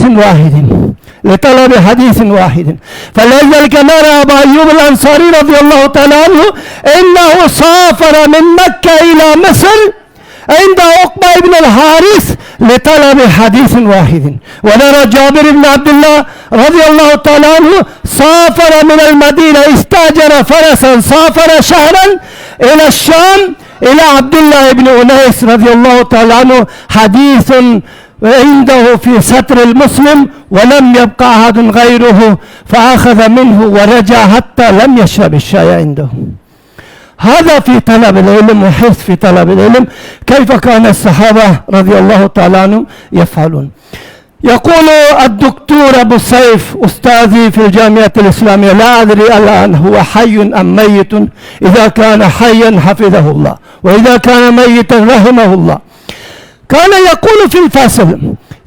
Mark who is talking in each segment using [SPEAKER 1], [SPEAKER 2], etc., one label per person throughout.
[SPEAKER 1] واحد، لطلب حديث واحد. فلذلك نرى أبا أيوب الأنصاري رضي الله تعالى عنه إنه سافر من مكة إلى مصر عند عقبة بن الحارث لطلب حديث واحد. ونرى جابر بن عبد الله رضي الله تعالى عنه سافر من المدينة، استأجر فرسا، سافر شهرا إلى الشام إلى عبد الله بن أنيس رضي الله تعالى عنه، حديث عنده في ستر المسلم ولم يبقى أحد غيره، فأخذ منه ورجع حتى لم يشرب الشاي عنده. هذا في طلب العلم وحرص في طلب العلم، كيف كان الصحابة رضي الله تعالى عنهم يفعلون. يقول الدكتور أبو سيف أستاذي في الجامعة الإسلامية: لا أدري الآن هو حي أم ميت، إذا كان حيا حفظه الله، وإذا كان ميتا رحمه الله. كان يقول في الفصل: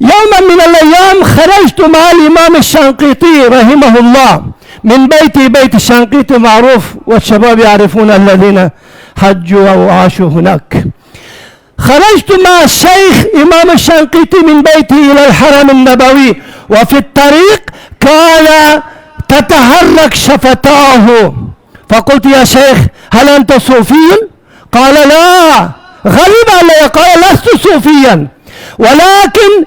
[SPEAKER 1] يوما من الأيام خرجت مع الإمام الشنقيطي رحمه الله من بيتي، بيت الشنقيطي معروف والشباب يعرفون الذين حجوا أو عاشوا هناك. خرجت مع الشيخ إمام الشنقيطي من بيتي إلى الحرم النبوي، وفي الطريق كان تتحرك شفتاه، فقلت: يا شيخ هل أنت صوفي؟ قال: لا، غريب علي. قال: لست صوفيا، ولكن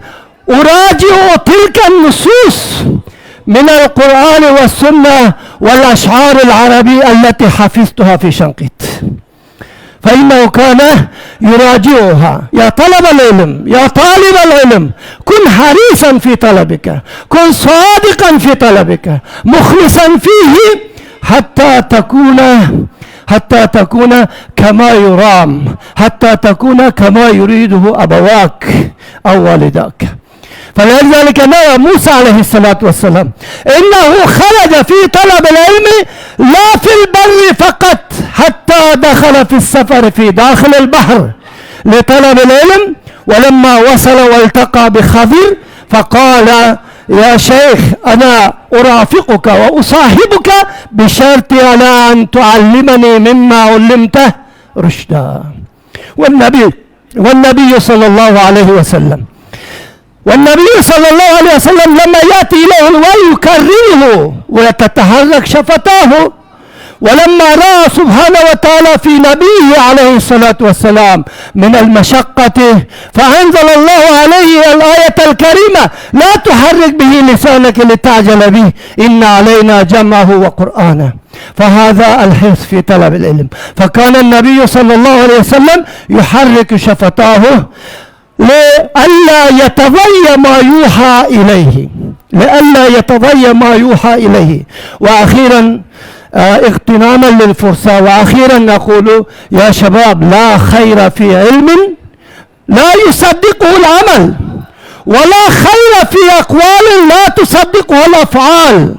[SPEAKER 1] أراجع تلك النصوص من القرآن والسنة والأشعار العربية التي حفظتها في شنقيط. فإنه كان يراجعها. يا طلب العلم، يا طالب العلم، كن حريصا في طلبك، كن صادقا في طلبك، مخلصا فيه حتى تكون كما يرام، حتى تكون كما يريده أبواك أو والداك. فلذلك نرى موسى عليه الصلاة والسلام إنه خرج في طلب العلم لا في البر فقط، حتى دخل في السفر في داخل البحر لطلب العلم. ولما وصل والتقى بخضر فقال: يا شيخ أنا أرافقك وأصاحبك بشرط على أن تعلمني مما علمته رشدا. والنبي صلى الله عليه وسلم لما يأتي إليه الوحي يكرره وتتحرك شفتاه. ولما رأى سبحانه وتعالى في نبيه عليه الصلاة والسلام من المشقة فأنزل الله عليه الآية الكريمة: لا تحرك به لسانك لتعجل به، إن علينا جمعه وقرآنه. فهذا الحرص في طلب العلم. فكان النبي صلى الله عليه وسلم يحرك شفتاه لئلا يتضيع ما يوحى إليه. وأخيرا اغتناما للفرصة، وأخيرا نقول: يا شباب، لا خير في علم لا يصدقه العمل، ولا خير في أقوال لا تصدقه الأفعال.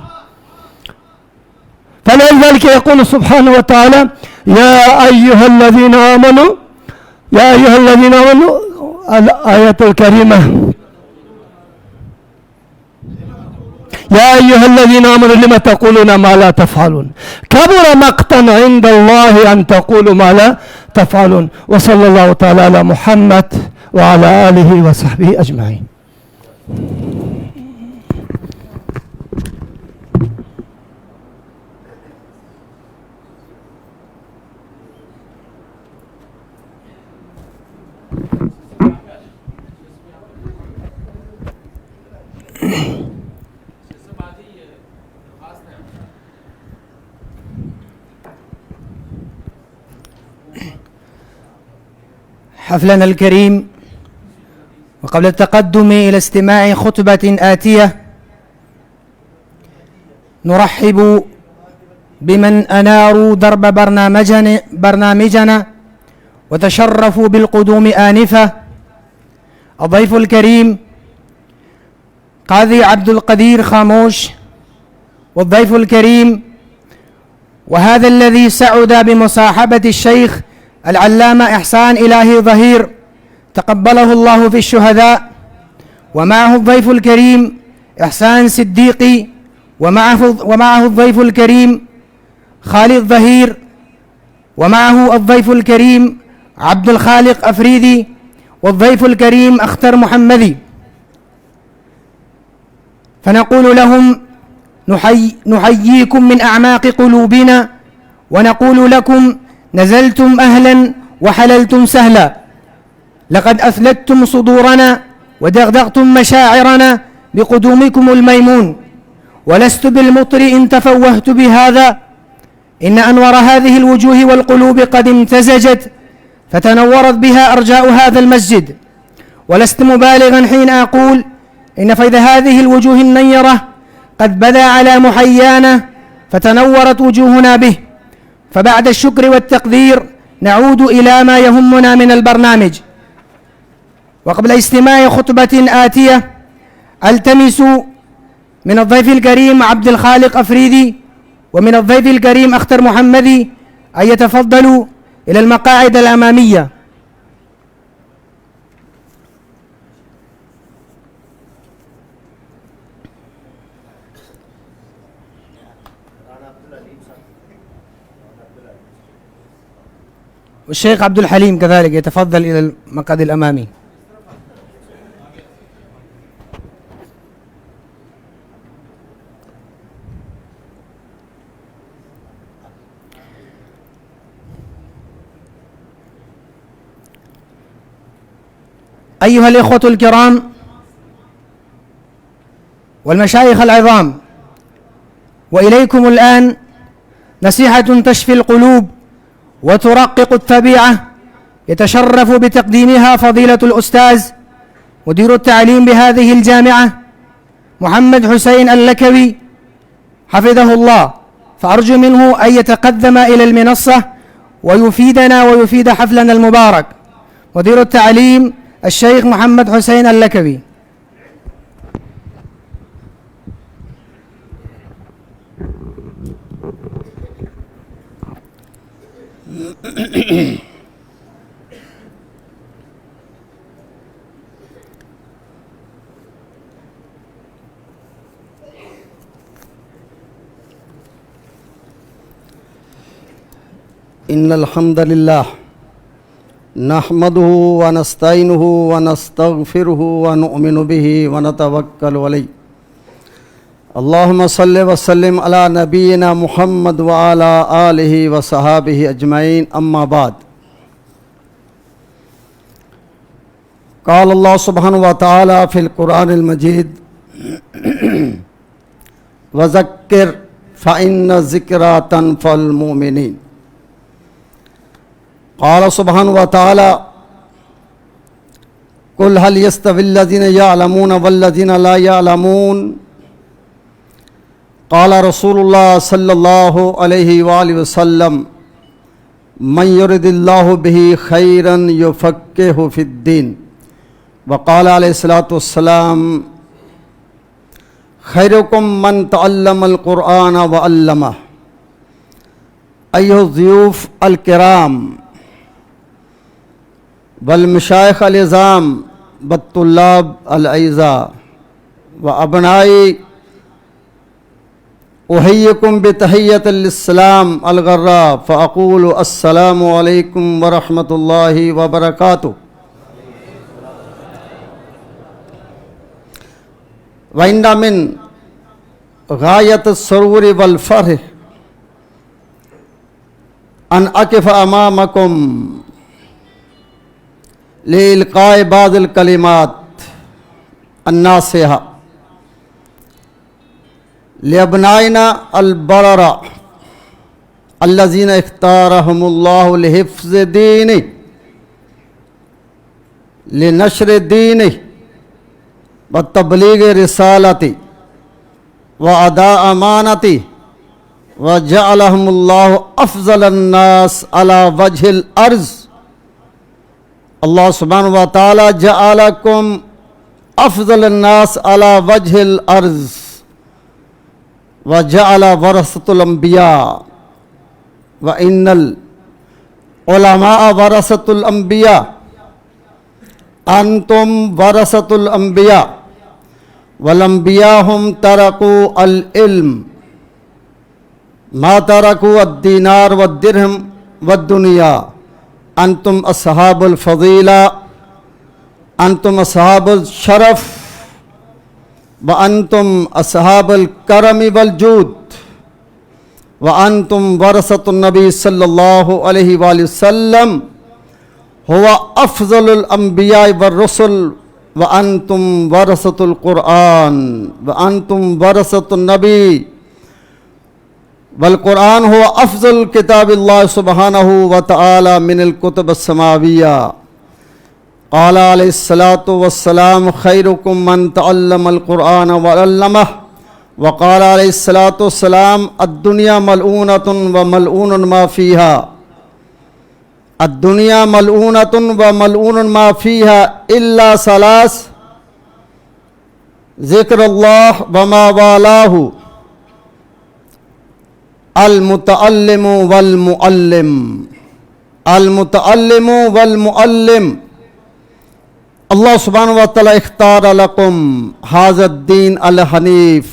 [SPEAKER 1] فلذلك يقول سبحانه وتعالى: يا أيها الذين آمنوا الآية الكريمة: يا أيها الذين آمنوا لم تقولون ما لا تفعلون، كبر مقتا عند الله أن تقولوا ما لا تفعلون. وصلى الله تعالى على محمد وعلى آله وصحبه أجمعين.
[SPEAKER 2] حفلنا الكريم، وقبل التقدم إلى استماع خطبة آتية نرحب بمن أناروا درب برنامجنا وتشرفوا بالقدوم آنفة. الضيف الكريم قاضي عبد القدير خاموش، والضيف الكريم وهذا الذي سعد بمصاحبة الشيخ العلامة إحسان إلهي ظهير تقبله الله في الشهداء، ومعه الضيف الكريم إحسان صديقي، ومعه الضيف الكريم خالد ظهير، ومعه الضيف الكريم عبد الخالق أفريدي، والضيف الكريم أختر محمدي. فنقول لهم نحييكم من أعماق قلوبنا ونقول لكم نزلتم أهلا وحللتم سهلا، لقد أثلجتم صدورنا ودغدغتم مشاعرنا بقدومكم الميمون، ولست بالمطر إن تفوهت بهذا، إن أنور هذه الوجوه والقلوب قد امتزجت فتنورت بها أرجاء هذا المسجد، ولست مبالغا حين أقول إن فيض هذه الوجوه النيرة قد بدا على محيانا فتنورت وجوهنا به. فبعد الشكر والتقدير نعود إلى ما يهمنا من البرنامج. وقبل استماع خطبة آتية ألتمس من الضيف الكريم عبد الخالق أفريدي ومن الضيف الكريم أختر محمدي أن يتفضلوا إلى المقاعد الأمامية. والشيخ عبد الحليم كذلك يتفضل إلى المقعد الأمامي. أيها الإخوة الكرام والمشايخ العظام، وإليكم الآن نصيحة تشفي القلوب وترقق الطبيعة يتشرف بتقديمها فضيلة الأستاذ مدير التعليم بهذه الجامعة محمد حسين اللكوي حفظه الله، فأرجو منه أن يتقدم إلى المنصة ويفيدنا ويفيد حفلنا المبارك. مدير التعليم الشيخ محمد حسين اللكوي.
[SPEAKER 3] إن الحمد لله نحمده ونستعينه ونستغفره ونؤمن به ونتوكل عليه. اللهم صل وسلم على نبينا محمد وعلى آله وصحابه أجمعين. أما بعد، قال الله سبحانه وتعالى في القرآن المجيد: وذكر فإن الذكرى تنفع المؤمنين. قال سبحانه وتعالى: قل هل يستوي الذين يعلمون والذين لا يعلمون. قال رسول الله صلى الله عليه وآله وسلم: من يرد الله به خيرا يفقهه في الدين. وقال عليه الصلاة والسلام: خيركم من تعلم القرآن وعلمه. أيها الضيوف الكرام والمشايخ العظام والطلاب الأعزاء وأبنائي، أحييكم بتحية الإسلام الغراء فأقول السلام عليكم ورحمة الله وبركاته. وإن من غاية السرور والفرح أن أقف أمامكم لإلقاء بعض الكلمات الناصحة لأبنائنا البررة الذين اختارهم الله لحفظ دينه، لنشر دينه وتبلیغ رسالتی وأداء أمانتی، وجعلهم الله أفضل الناس على وجه الأرض. اللہ سبحانہ و تعالی جعلکم أفضل الناس على وجه الأرض وجعل ورثة الأنبياء، وإن العلماء ورثة الأنبياء، أنتم ورثة الأنبياء، والأنبياء هم تركوا العلم، ما تركوا الدينار والدرهم والدنيا. أنتم أصحاب الفضيلة، أنتم أصحاب الشرف، وأنتم أصحاب الكرم والجود وأنتم ورثة النبي صلى الله عليه وآله وسلم هو أفضل الأنبياء والرسل وأنتم ورثة القرآن وأنتم ورثة النبي والقرآن هو أفضل كتاب الله سبحانه وتعالى من الكتب السماوية. قال عليه الصلاة والسلام خيركم من تعلم القرآن وعلمه. وقال عليه الصلاة والسلام الدنيا ملعونة وملعون ما فيها. الدنيا ملعونة وملعون ما فيها إلا ثلاث: ذكر الله وما والاه، المتعلم والمعلم. المتعلم والمعلم. اللہ سبحانہ وتعالی اختار لکم هذا الدین الحنیف.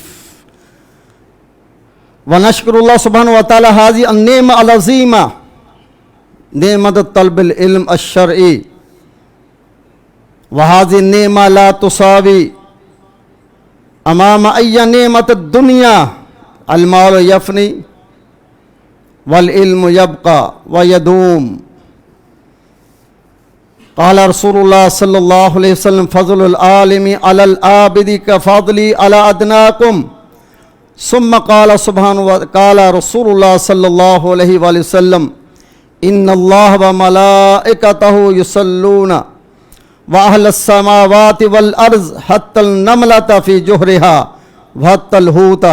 [SPEAKER 3] ونشکر اللہ سبحانہ وتعالی هذه النعمة العظیمة، نعمت طلب العلم الشرعی. وهذه النعمة لا تساوي امام ای نعمت الدنیا. المال یفنی والعلم یبقى ویدوم. قال رسول اللہ صلی اللہ علیہ وسلم فضل العالم علی العابد کفضلی علی ادناکم. ثم قال رسول اللہ صلی اللہ علیہ وآلہ وسلم ان اللہ وملائکتہ یصلون واہل السماوات والارض حتی النملۃ فی جحرها وحتی الحوت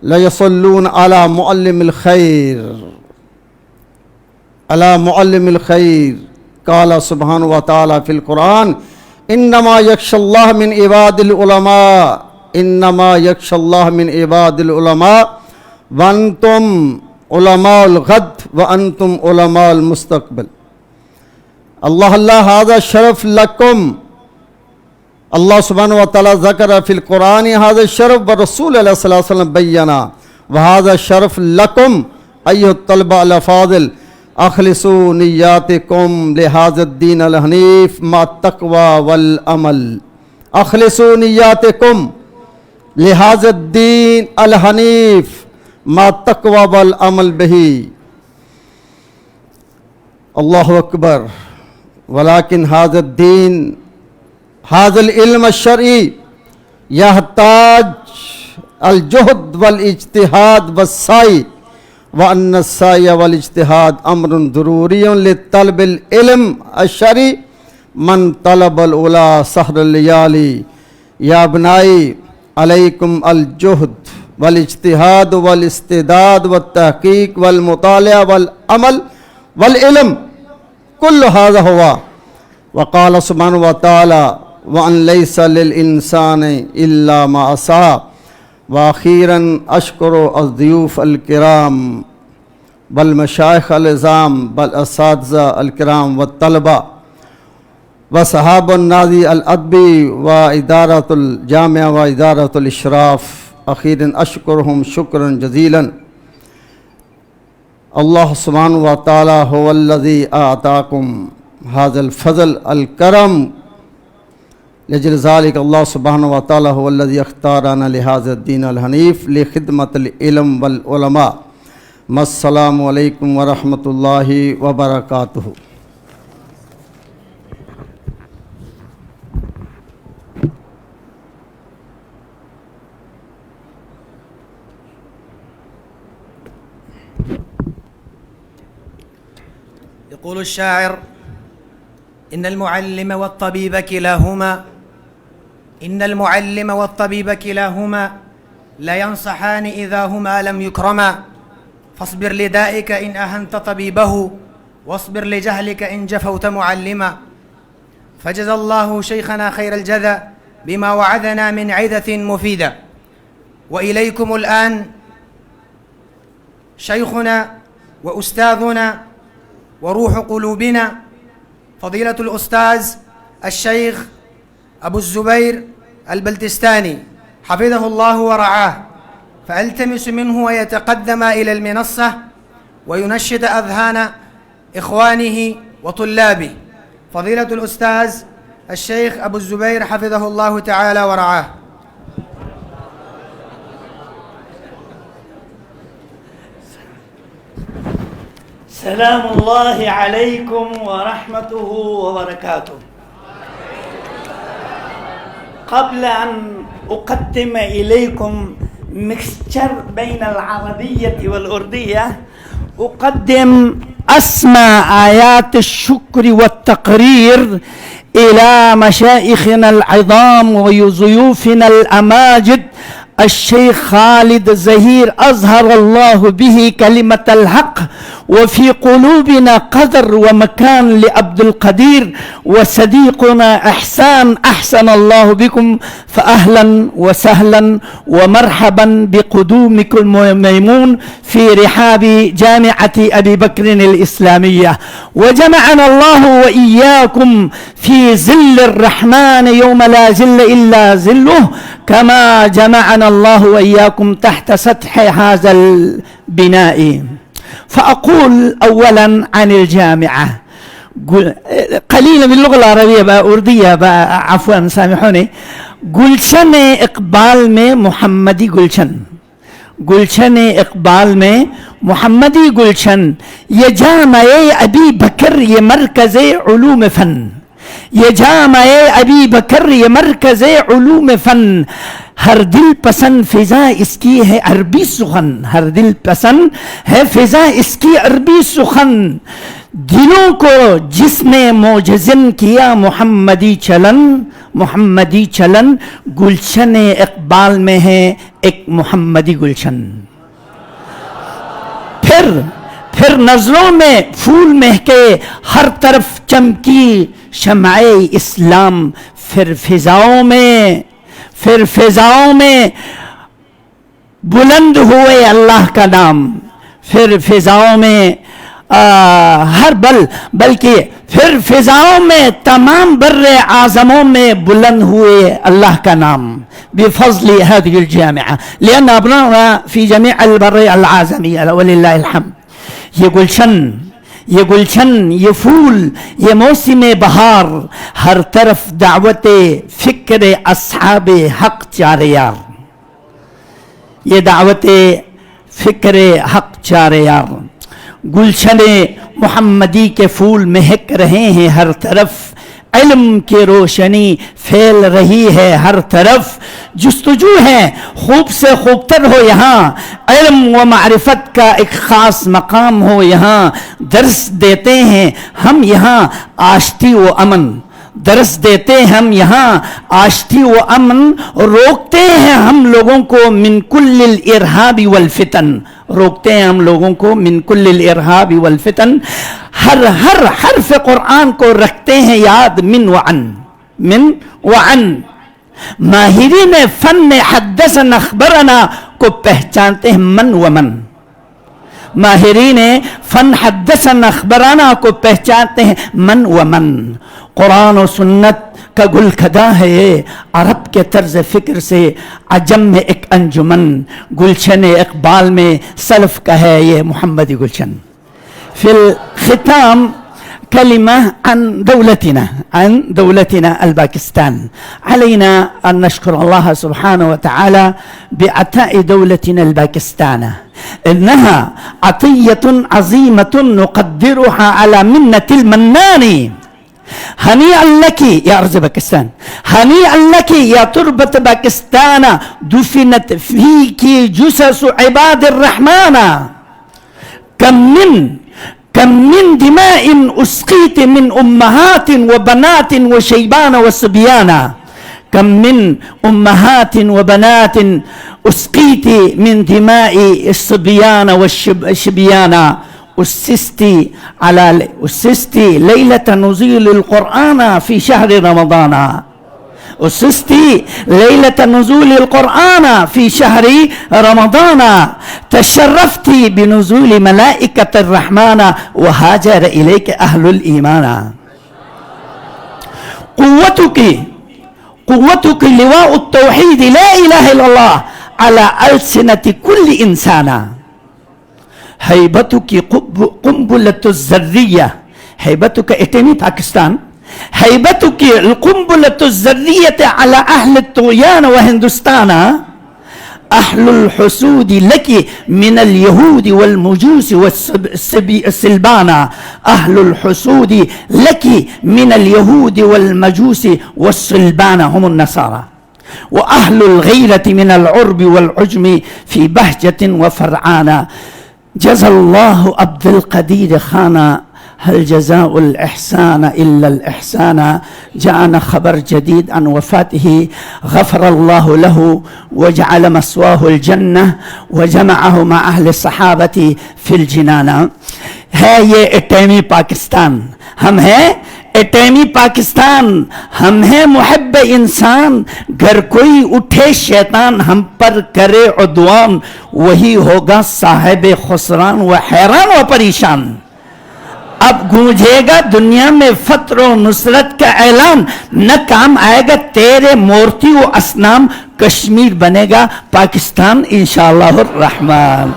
[SPEAKER 3] لیصلون علی معلم الخیر. علی معلم الخیر. قال سبحانہ وتعالی فی القرآن انما یخشی اللہ من عباد العلماء. انما یخشی اللہ من عباد العلماء وانتم علماء الغد وانتم علماء المستقبل. اللہ اللہ هذا شرف لکم. اللہ سبحانہ وتعالی ذکر فی القرآن هذا الشرف والرسول علیہ الصلوۃ والسلام بینا وهذا شرف لکم ایھا الطلبہ الافاضل. اخلصوا نیاتکم لهذا الدین الحنیف مع التقوی والعمل. اخلصوا نیاتکم لهذا الدین الحنیف مع التقوی والعمل به. اللہ اکبر. ولكن هذا الدین هذا العلم الشرعی يحتاج الجهد والاجتهاد والسعی، وأن السعي والاجتهاد أمر ضروري لطلب العلم الشرعي. من طلب العلا سهر الليالي. يا أبنائي عليكم الجهد والاجتهاد والاستعداد والتحقيق والمطالعة والعمل والعلم، كل هذا هو. وقال سبحانه وتعالى وأن ليس للإنسان إلا ما سعى. وأخيرا أشكر الضيوف الكرام والمشايخ العظام والأساتذة الكرام والطلبة وصحاب النادي الأدبي وإدارة الجامعة وإدارة الإشراف. أخيرا أشكرهم شكرا جزيلا. الله سبحانه وتعالى هو الذي أعطاكم هذا الفضل الكرم. لجل ذلك اللہ سبحانہ وتعالی هو الذي اختارنا لهذا الدین الحنیف لخدمت العلم والعلماء. السلام علیکم ورحمۃ اللہ وبرکاتہ.
[SPEAKER 2] يقول الشاعر إن المعلم والطبيب كلاهما لا ينصحان إذا هما لم يكرما. فاصبر لدائك إن أهنت طبيبه واصبر لجهلك إن جفوت معلما. فجزى الله شيخنا خير الجزاء بما وعدنا من عظة مفيدة. وإليكم الآن شيخنا وأستاذنا وروح قلوبنا فضيلة الأستاذ الشيخ أبو الزبير البلتستاني حفظه الله ورعاه. فألتمس منه ويتقدم إلى المنصة وينشد أذهان إخوانه وطلابه. فضيلة الأستاذ الشيخ أبو الزبير حفظه الله تعالى ورعاه.
[SPEAKER 4] سلام الله عليكم ورحمته وبركاته. قبل أن أقدم إليكم ميكستشر بين العربية والأردية، أقدم أسمى آيات الشكر والتقرير إلى مشايخنا العظام وضيوفنا الأماجد الشيخ خالد زهير أظهر الله به كلمة الحق، وفي قلوبنا قدر ومكان لعبد القدير وصديقنا إحسان. أحسن الله بكم، فأهلا وسهلا ومرحبا بقدومكم الميمون في رحاب جامعة أبي بكر الإسلامية، وجمعنا الله وإياكم في ظل الرحمن يوم لا ظل إلا ظله، كما جمعنا الله وإياكم تحت سطح هذا البناء. فأقول أولا عن الجامعة قليلا باللغة العربية أردية عفوا سامحوني. گلشن اقبال میں محمدی گلشن، گلشن اقبال میں محمدی گلشن، یہ جامع ابی بکر یہ مرکز علوم فن، یہ جامع ابی بکر یہ مرکز علوم فن، ہر دل پسند فضا اس کی ہے عربی سخن، ہر دل پسند ہے فضا اس کی عربی سخن، دلوں کو جس نے موجزن کیا محمدی چلن، محمدی چلن، گلشن اقبال میں ہے ایک محمدی گلشن. پھر نظروں میں پھول مہکے، ہر طرف چمکی شمع اسلام، پھر فضاؤں میں بلند ہوئے اللہ کا نام، پھر فضاؤں میں بلکہ پھر فضاؤں میں تمام بر اعظموں میں بلند ہوئے اللہ کا نام بفضل هذه الجامعة، لأن أبناؤنا في جميع البر العازمية ولله الحمد. یہ گلشن، یہ پھول، یہ موسم بہار، ہر طرف دعوت فکر اصحاب حق چار یار، یہ دعوت فکر حق چار یار. گلشن محمدی کے پھول مہک رہے ہیں ہر طرف، علم کی روشنی پھیل رہی ہے ہر طرف، جستجو ہے خوب سے خوب تر ہو یہاں، علم و معرفت کا ایک خاص مقام ہو یہاں، درس دیتے ہیں ہم یہاں آشتی و امن، درس دیتے ہم یہاں آشتی و امن، روکتے ہیں ہم لوگوں کو من کل الارہاب والفتن، روکتے ہیں ہم لوگوں کو من کل الارہاب والفتن، ہر حرف قرآن کو رکھتے ہیں یاد من وعن، ماہرین فن حدثنا اخبرنا کو پہچانتے ہیں من ومن، ماہرین فن حدثنا اخبرنا کو پہچانتے ہیں من ومن. قرآن و سنت کا گل کھدا ہے یہ عرب کے طرز فکر سے عجم میں ایک انجمن، گلشن اقبال میں سلف کا ہے یہ محمدی گلشن. فی الختام كلمة عن دولتنا الباكستان. علينا أن نشكر الله سبحانه وتعالى بعطاء دولتنا الباكستان، إنها عطية عظيمة نقدرها على منة المنان. هنيئا لك يا أرض باكستان، هنيئا لك يا تربة باكستان، دفنت فيك جثث عباد الرحمن. كم من دماء أسقيت من أمهات وبنات وشيبان وصبيان، كم من أمهات وبنات أسقيت من دماء الصبيان والشبيان. أسست ليلة نزول القرآن في شهر رمضان، أسست ليلة نزول القرآن في شهر رمضان، تشرفت بنزول ملائكة الرحمن وهاجر إليك أهل الإيمان. قوتك لواء التوحيد لا إله إلا الله على ألسنة كل إنسان. هيبتك قنبلة الذرية، هيبتك اتني باكستان، هيبتك القنبلة الذرية على أهل الطغيان وهندوستان. أهل الحسود لك من اليهود والمجوس والسلبانة. أهل الحسود لك من اليهود والمجوس والسلبانة هم النصارى. وأهل الغيرة من العرب والعجم في بهجة وفرعان. جزى الله عبد القدير خانا، هل جزاء الإحسان إلا الإحسان. جاءنا خبر جديد عن وفاته، غفر الله له وجعل مسواه الجنة وجمعه مع أهل الصحابة في الجنان. ہے یہ اٹیمی پاکستان، ہم ہیں اٹیمی پاکستان، ہم ہیں محب انسان. گر کوئی اٹھے شیطان ہم پر کرے عدوان، وہی ہوگا صاحب خسران و حیران و پریشان. اب گونجے گا دنیا میں فتح و نصرت کا اعلان، نہ کام آئے گا تیرے مورتی و اسنام، کشمیر بنے گا پاکستان انشاءاللہ الرحمن.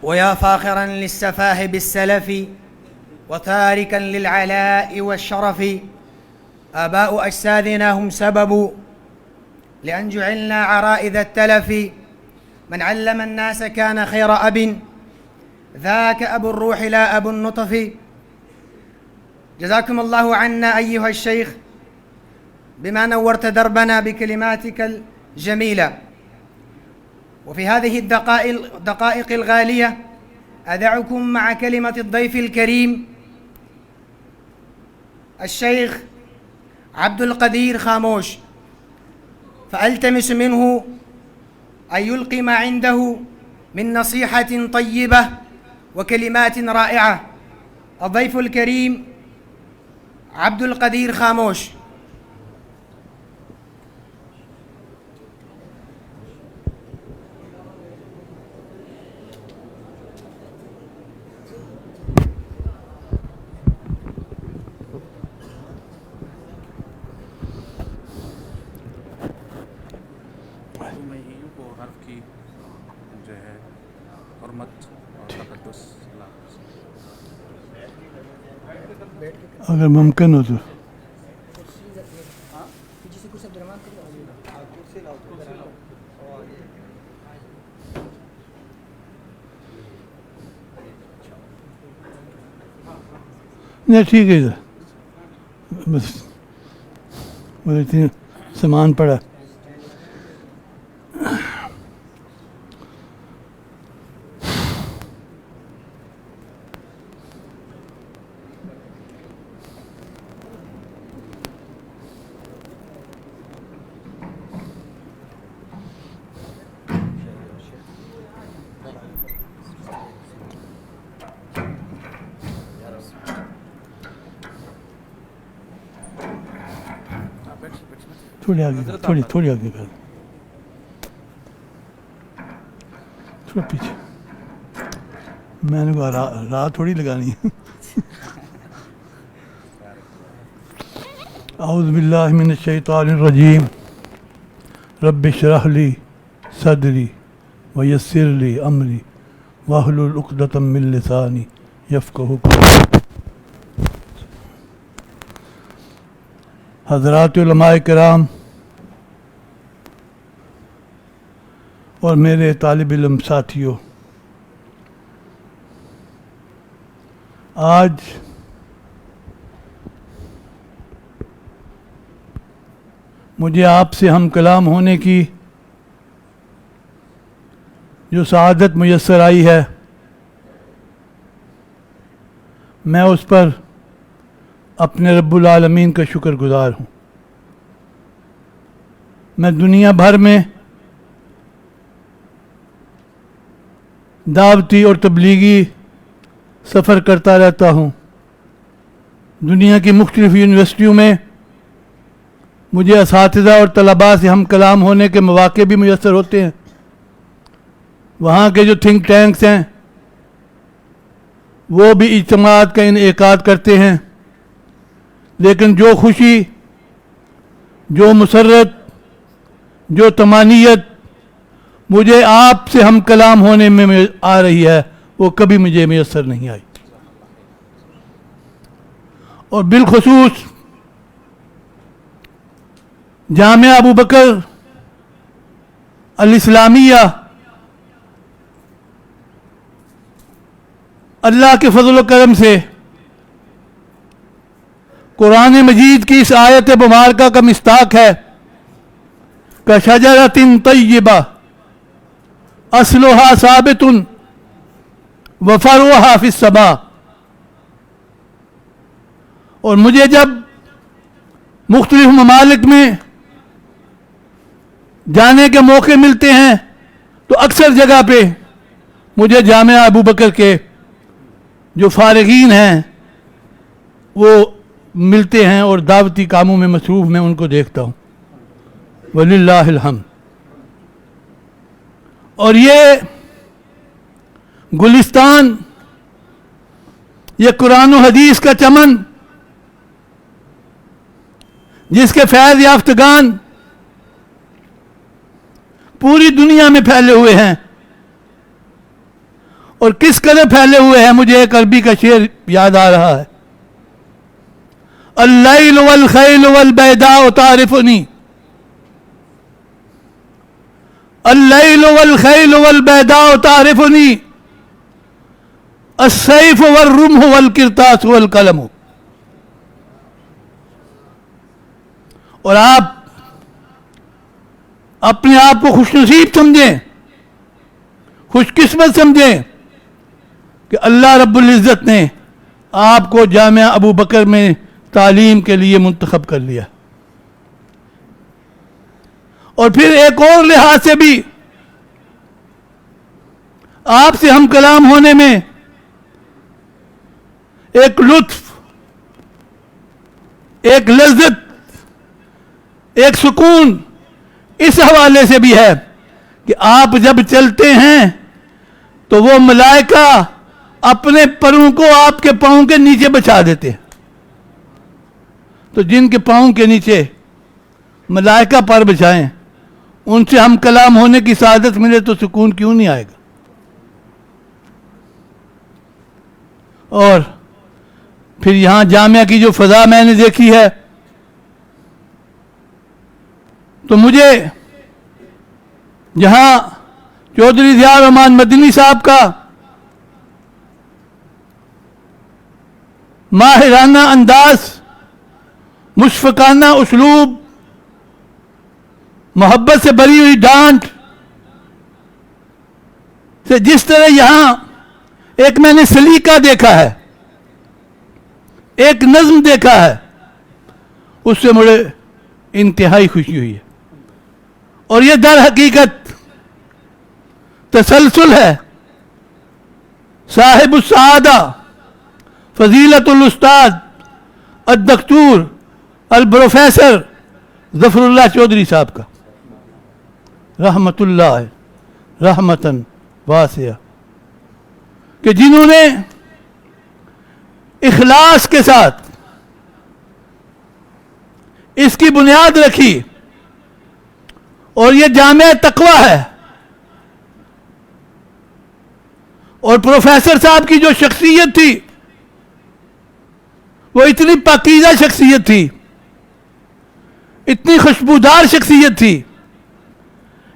[SPEAKER 2] ويا فاخرا للسفاه بالسلف وتاركا للعلاء والشرف. آباء أجسادنا هم سبب لأن جعلنا عرائذ التلف. من علم الناس كان خير أب، ذاك أبو الروح لا أبو النطف. جزاكم الله عنا أيها الشيخ بما نورت دربنا بكلماتك الجميلة. وفي هذه الدقائق الغالية أدعكم مع كلمة الضيف الكريم الشيخ عبد القدير خاموش، فألتمس منه أن يلقي ما عنده من نصيحة طيبة وكلمات رائعة. الضيف الكريم عبد القدير خاموش.
[SPEAKER 1] اگر ممکن ہو تو نہیں ٹھیک ہے بس اتنی سامان پڑا. تھوڑی آگے تھوڑی آگے کر تھوڑا پیچھے. میں نے کہا راہ تھوڑی لگانی ہے. اعوذ باللہ من الشیطان الرجیم. رب اشرح لی صدری ویسر لی امری واحلل عقدۃ من لسانی یفقہوا قولی. حضرات علماء کرام اور میرے طالب علم ساتھیوں، آج مجھے آپ سے ہم کلام ہونے کی جو سعادت میسر آئی ہے، میں اس پر اپنے رب العالمین کا شکر گزار ہوں. میں دنیا بھر میں دعوتی اور تبلیغی سفر کرتا رہتا ہوں. دنیا کی مختلف یونیورسٹیوں میں مجھے اساتذہ اور طلباء سے ہم کلام ہونے کے مواقع بھی میسر ہوتے ہیں. وہاں کے جو تھنک ٹینکس ہیں وہ بھی اجتماعات کا انعقاد کرتے ہیں. لیکن جو خوشی، جو مسرت،
[SPEAKER 5] جو طمانیت مجھے آپ سے ہم کلام ہونے میں آ رہی ہے وہ کبھی مجھے میسر نہیں آئی. اور بالخصوص جامعہ ابو بکر الاسلامیہ اللہ کے فضل و کرم سے قرآن مجید کی اس آیت مبارکہ کا مصداق ہے کہ شجرۃ طیبہ اصلها ثابت وفرعها فی السماء. اور مجھے جب مختلف ممالک میں جانے کے موقع ملتے ہیں تو اکثر جگہ پہ مجھے جامعہ ابو بکر کے جو فارغین ہیں وہ ملتے ہیں اور دعوتی کاموں میں مصروف میں ان کو دیکھتا ہوں. وللہ الحمد. اور یہ گلستان، یہ قرآن و حدیث کا چمن جس کے فیض یافتگان پوری دنیا میں پھیلے ہوئے ہیں، اور کس قدر پھیلے ہوئے ہیں مجھے ایک عربی کا شعر یاد آ رہا ہے. اللیل والخیل والبیداء تعرفنی، اللیل والخیل والبیداء تعرفنی، السیف والرمح والقرطاس والقلم. اور آپ اپنے آپ کو خوش نصیب سمجھیں، خوش قسمت سمجھیں کہ اللہ رب العزت نے آپ کو جامعہ ابو بکر میں تعلیم کے لیے منتخب کر لیا. اور پھر ایک اور لحاظ سے بھی آپ سے ہم کلام ہونے میں ایک لطف، ایک لذت، ایک سکون اس حوالے سے بھی ہے کہ آپ جب چلتے ہیں تو وہ ملائکہ اپنے پروں کو آپ کے پاؤں کے نیچے بچھا دیتے ہیں. تو جن کے پاؤں کے نیچے ملائکہ پر بچھائیں ان سے ہم کلام ہونے کی سعادت ملے تو سکون کیوں نہیں آئے گا. اور پھر یہاں جامعہ کی جو فضا میں نے دیکھی ہے تو مجھے جہاں چودھری ضیاء الرحمان مدنی صاحب کا ماہرانہ انداز، مشفقانہ اسلوب، محبت سے بھری ہوئی ڈانٹ سے جس طرح یہاں ایک میں نے سلیقہ دیکھا ہے، ایک نظم دیکھا ہے، اس سے مجھے انتہائی خوشی ہوئی ہے. اور یہ در حقیقت تسلسل ہے صاحب السعادہ فضیلت الاستاذ الدکتور الپروفیسر ظفر اللہ چودھری صاحب کا، رحمت اللہ رحمتاً واسعہ، کہ جنہوں نے اخلاص کے ساتھ اس کی بنیاد رکھی. اور یہ جامعہ تقویٰ ہے. اور پروفیسر صاحب کی جو شخصیت تھی وہ اتنی پاکیزہ شخصیت تھی، اتنی خوشبودار شخصیت تھی،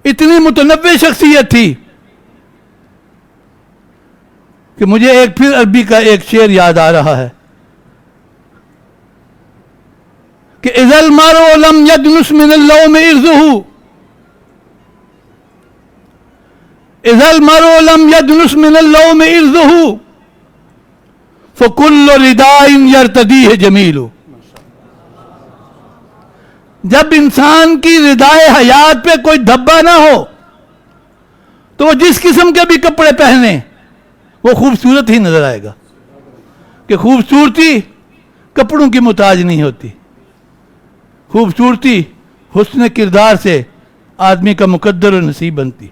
[SPEAKER 5] اتنی متنوع شخصیت تھی کہ مجھے ایک پھر عربی کا ایک شعر یاد آ رہا ہے کہ اذا المرء لم يدنس من اللوم ارزه، اذا المرء لم يدنس من اللوم ارزه فكل رداء يرتديه جميل. جب انسان کی ردائے حیات پہ کوئی دھبا نہ ہو تو وہ جس قسم کے بھی کپڑے پہنے وہ خوبصورت ہی نظر آئے گا. کہ خوبصورتی کپڑوں کی محتاج نہیں ہوتی، خوبصورتی حسن کردار سے آدمی کا مقدر و نصیب بنتی.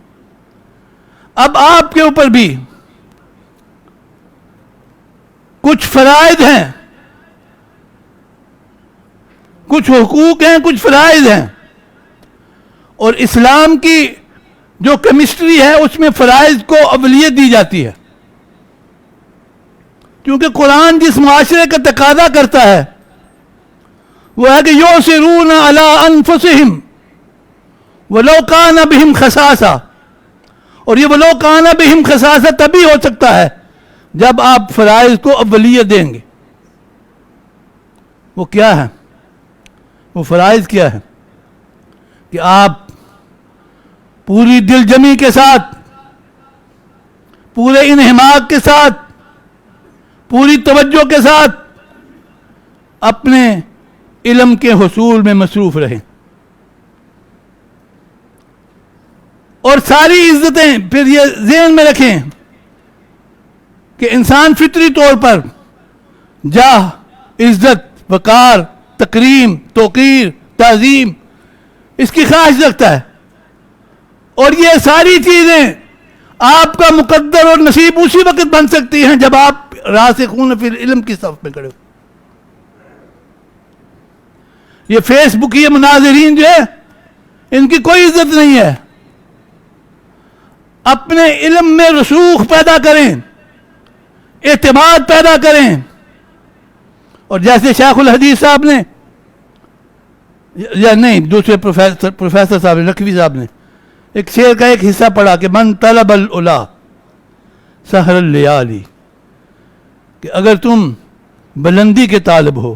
[SPEAKER 5] اب آپ کے اوپر بھی کچھ فرائض ہیں، کچھ حقوق ہیں، کچھ فرائض ہیں، اور اسلام کی جو کیمسٹری ہے اس میں فرائض کو اولویت دی جاتی ہے، کیونکہ قرآن جس معاشرے کا تقاضا کرتا ہے وہ ہے کہ یؤثرون علی انفسہم ولو کان بہم خصاصہ، اور یہ ولو کان بہم خصاصہ تبھی ہو سکتا ہے جب آپ فرائض کو اولویت دیں گے۔ وہ کیا ہے؟ وہ فرائض کیا ہے؟ کہ آپ پوری دل جمی کے ساتھ، پورے انہماک کے ساتھ، پوری توجہ کے ساتھ اپنے علم کے حصول میں مصروف رہیں، اور ساری عزتیں پھر یہ ذہن میں رکھیں کہ انسان فطری طور پر جاہ، عزت، وقار، تکریم، توقیر، تعظیم اس کی خواہش رکھتا ہے، اور یہ ساری چیزیں آپ کا مقدر اور نصیب اسی وقت بن سکتی ہیں جب آپ راسخون فی العلم کی صف میں کھڑے ہو۔ یہ فیس بک یہ مناظرین جو ہے ان کی کوئی عزت نہیں ہے۔ اپنے علم میں رسوخ پیدا کریں، اعتماد پیدا کریں، اور جیسے شیخ الحدیث صاحب نے، یا نہیں دوسرے پروفیسر صاحب نے، نقوی صاحب نے ایک شعر کا ایک حصہ پڑھا کہ من طلب العلا سحر اللیالی، کہ اگر تم بلندی کے طالب ہو،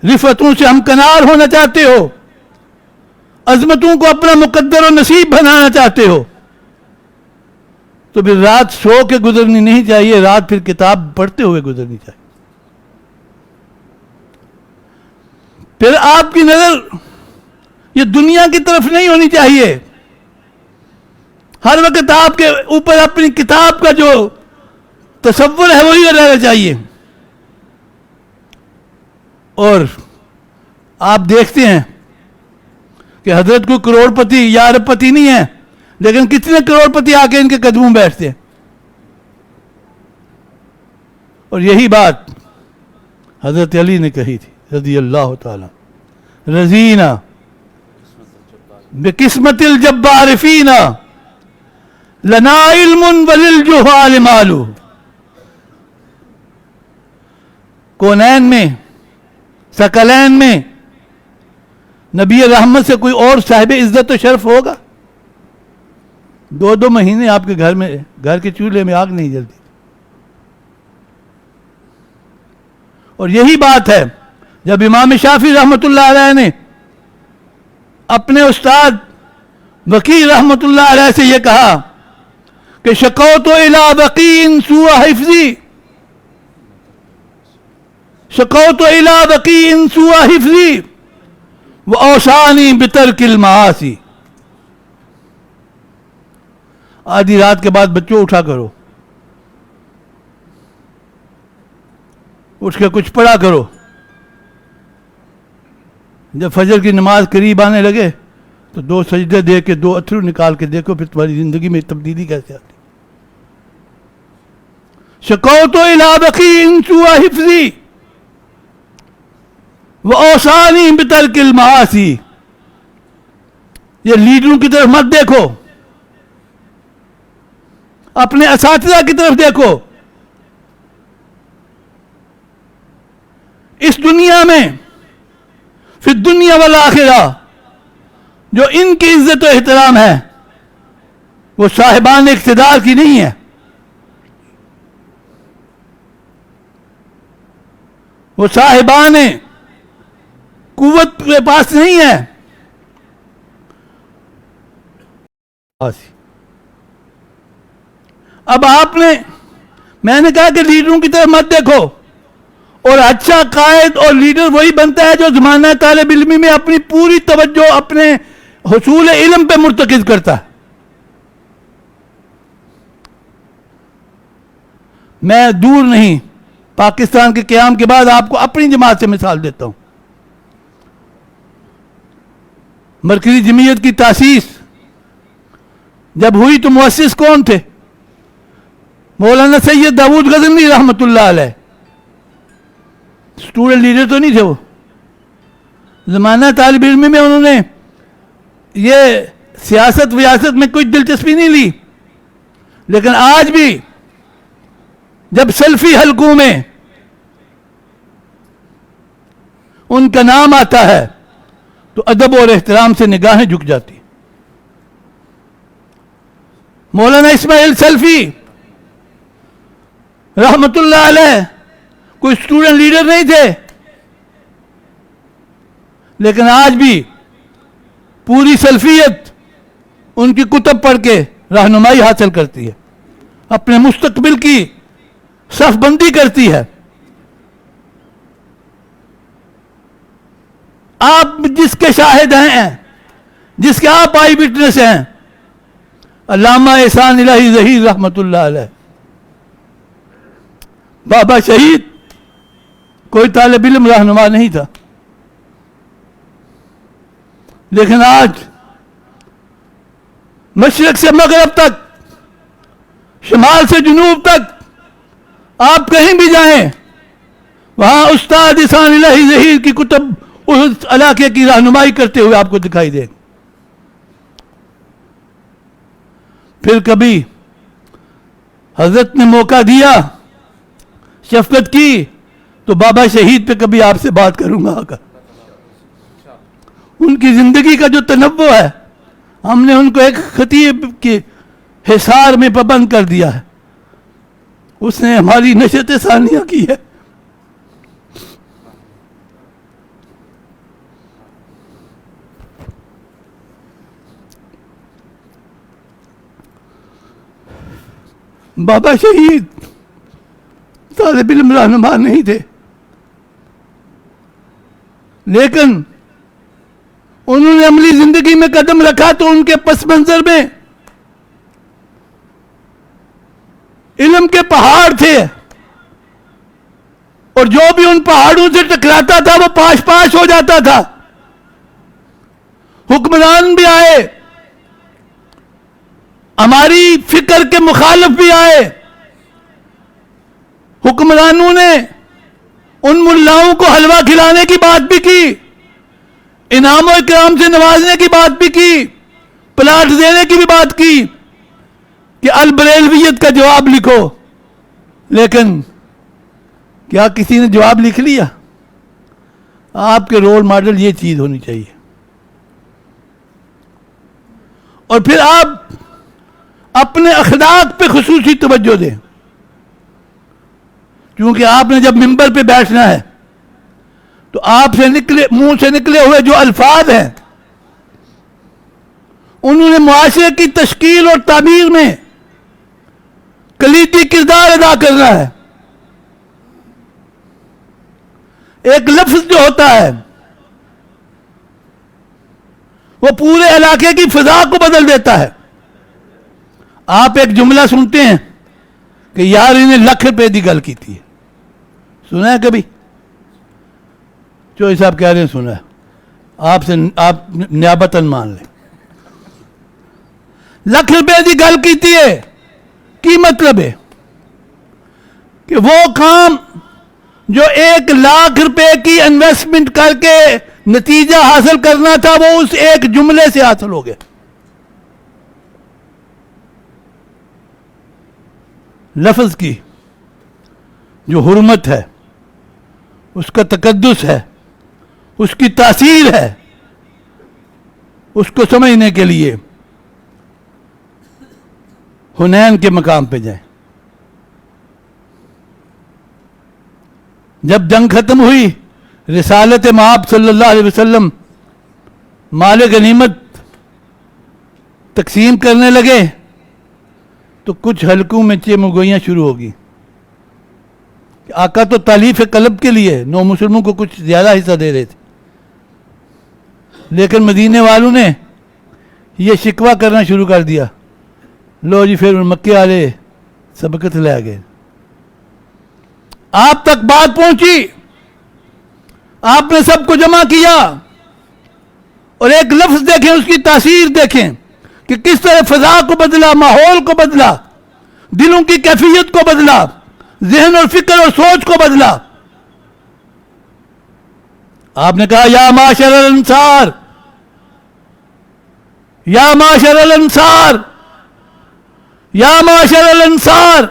[SPEAKER 5] رفتوں سے ہمکنار ہونا چاہتے ہو، عظمتوں کو اپنا مقدر و نصیب بنانا چاہتے ہو، تو پھر رات سو کے گزرنی نہیں چاہیے، رات پھر کتاب پڑھتے ہوئے گزرنی چاہیے۔ پھر آپ کی نظر یہ دنیا کی طرف نہیں ہونی چاہیے، ہر وقت آپ کے اوپر اپنی کتاب کا جو تصور ہے وہی رہنا چاہیے۔ اور آپ دیکھتے ہیں کہ حضرت کوئی کروڑ پتی یا ارب پتی نہیں ہے، لیکن کتنے کروڑ پتی آ کے ان کے قدموں میں بیٹھتے ہیں۔ اور یہی بات حضرت علی نے کہی تھی رضی اللہ تعالی، رضینا بقسمت الجبار فینا لنا علم وللجہال مال۔ کونین میں، ثقلین میں نبی رحمت سے کوئی اور صاحب عزت و شرف ہوگا؟ 2 مہینے آپ کے گھر کے چولہے میں آگ نہیں جلتی۔ اور یہی بات ہے جب امام شافعی رحمۃ اللہ علیہ نے اپنے استاد وکیع رحمۃ اللہ علیہ سے یہ کہا کہ شکوت الی وکیع سوء حفظی، شکوت الی وکیع سوء حفظی واوصانی بترک المعاصی۔ آدھی رات کے بعد بچوں اٹھا کرو، اٹھ کے کچھ پڑھا کرو، جب فجر کی نماز قریب آنے لگے تو 2 سجدے دے کے 2 اتھرو نکال کے دیکھو، پھر تمہاری زندگی میں تبدیلی کیسے آتی۔ شکوت الی وکیع سوء حفظی واوصانی بترک المعاصی۔ یہ لیڈروں کی طرف مت دیکھو، اپنے اساتذہ کی طرف دیکھو۔ اس دنیا میں فی الدنیا والآخرہ جو ان کی عزت و احترام ہے وہ صاحبان اقتدار کی نہیں ہے، وہ صاحبان قوت کے پاس نہیں ہے۔ اب میں نے کہا کہ لیڈروں کی طرف مت دیکھو، اور اچھا قائد اور لیڈر وہی بنتا ہے جو زمانہ طالب علمی میں اپنی پوری توجہ اپنے حصول علم پہ مرتکز کرتا ہے۔ میں دور نہیں، پاکستان کے قیام کے بعد آپ کو اپنی جماعت سے مثال دیتا ہوں۔ مرکزی جمعیت کی تاسیس جب ہوئی تو مؤسس کون تھے؟ مولانا سید داود غزنوی رحمۃ اللہ علیہ۔ اسٹوڈنٹ لیڈر تو نہیں تھے وہ، زمانہ طالب علم میں انہوں نے یہ سیاست ویاست میں کوئی دلچسپی نہیں لی، لیکن آج بھی جب سیلفی حلقوں میں ان کا نام آتا ہے تو ادب اور احترام سے نگاہیں جھک جاتی. مولانا اسماعیل سیلفی رحمت اللہ علیہ کوئی اسٹوڈنٹ لیڈر نہیں تھے، لیکن آج بھی پوری سلفیت ان کی کتب پڑھ کے رہنمائی حاصل کرتی ہے، اپنے مستقبل کی صف بندی کرتی ہے. آپ جس کے شاہد ہیں، جس کے آپ آئی وٹنس ہیں، علامہ احسان الہی ظہیر رحمت اللہ علیہ. بابا شہید کوئی طالب علم رہنما نہیں تھا، لیکن آج مشرق سے مغرب تک، شمال سے جنوب تک آپ کہیں بھی جائیں، وہاں استاد احسان الہی ظہیر کی کتب اس علاقے کی رہنمائی کرتے ہوئے آپ کو دکھائی دے. پھر کبھی حضرت نے موقع دیا، شفقت کی، تو بابا شہید پہ کبھی آپ سے بات کروں گا. آقا ان کی زندگی کا جو تنوع ہے، ہم نے ان کو ایک خطیب کے حصار میں پابند کر دیا ہے. اس نے ہماری نشست ثانیہ کی ہے. بابا شہید طالب علم رہنما نہیں تھے، لیکن انہوں نے عملی زندگی میں قدم رکھا تو ان کے پس منظر میں علم کے پہاڑ تھے، اور جو بھی ان پہاڑوں سے ٹکراتا تھا وہ پاش پاش ہو جاتا تھا. حکمران بھی آئے، ہماری فکر کے مخالف بھی آئے، حکمرانوں نے ان ملاؤں کو حلوہ کھلانے کی بات بھی کی، انعام و اکرام سے نوازنے کی بات بھی کی، پلاٹ دینے کی بھی بات کی کہ البریلویت کا جواب لکھو. لیکن کیا کسی نے جواب لکھ لیا؟ آپ کے رول ماڈل یہ چیز ہونی چاہیے. اور پھر آپ اپنے اخلاق پہ خصوصی توجہ دیں، کیونکہ آپ نے جب ممبر پہ بیٹھنا ہے تو آپ سے منہ سے نکلے ہوئے جو الفاظ ہیں، انہوں نے معاشرے کی تشکیل اور تعمیر میں کلیدی کردار ادا کرنا ہے. ایک لفظ جو ہوتا ہے وہ پورے علاقے کی فضا کو بدل دیتا ہے. آپ ایک جملہ سنتے ہیں کہ یار انہیں لکھ روپے دی گل کی تھی، سنا ہے کبھی؟ چوہی صاحب کہہ رہے ہیں سنا ہے، آپ نیابتاً مان لیں. لکھ روپے دی گل کی ہے، کی مطلب ہے کہ وہ کام جو 1 لاکھ روپے کی انویسٹمنٹ کر کے نتیجہ حاصل کرنا تھا وہ اس ایک جملے سے حاصل ہو گیا. لفظ کی جو حرمت ہے، اس کا تقدس ہے، اس کی تاثیر ہے، اس کو سمجھنے کے لیے حنین کے مقام پہ جائیں. جب جنگ ختم ہوئی، رسالت مآب صلی اللہ علیہ وسلم مال غنیمت تقسیم کرنے لگے تو کچھ حلقوں میں چمگوئیاں شروع ہوگی. آقا تو تالیف قلب کے لیے نو مسلموں کو کچھ زیادہ حصہ دے رہے تھے، لیکن مدینے والوں نے یہ شکوہ کرنا شروع کر دیا. لو جی پھر مکے والے سبقت لے گئے. آپ تک بات پہنچی، آپ نے سب کو جمع کیا، اور ایک لفظ دیکھیں، اس کی تاثیر دیکھیں کہ کس طرح فضا کو بدلا، ماحول کو بدلا، دلوں کی کیفیت کو بدلا، ذہن اور فکر اور سوچ کو بدلا. آپ نے کہا یا معاشر الانصار، یا معاشر الانصار، یا معاشر الانصار،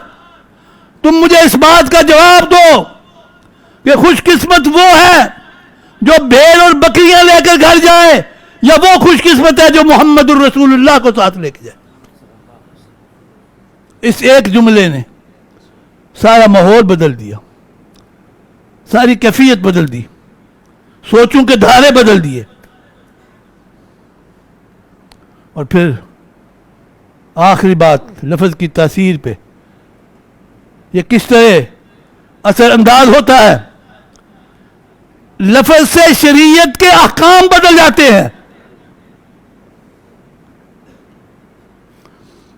[SPEAKER 5] تم مجھے اس بات کا جواب دو کہ خوش قسمت وہ ہے جو بھیڑ اور بکریاں لے کر گھر جائے، یا وہ خوش قسمت ہے جو محمد الرسول اللہ کو ساتھ لے کے جائے؟ اس ایک جملے نے سارا ماحول بدل دیا، ساری کیفیت بدل دی، سوچوں کے دھارے بدل دیے. اور پھر آخری بات لفظ کی تاثیر پہ، یہ کس طرح اثر انداز ہوتا ہے. لفظ سے شریعت کے احکام بدل جاتے ہیں.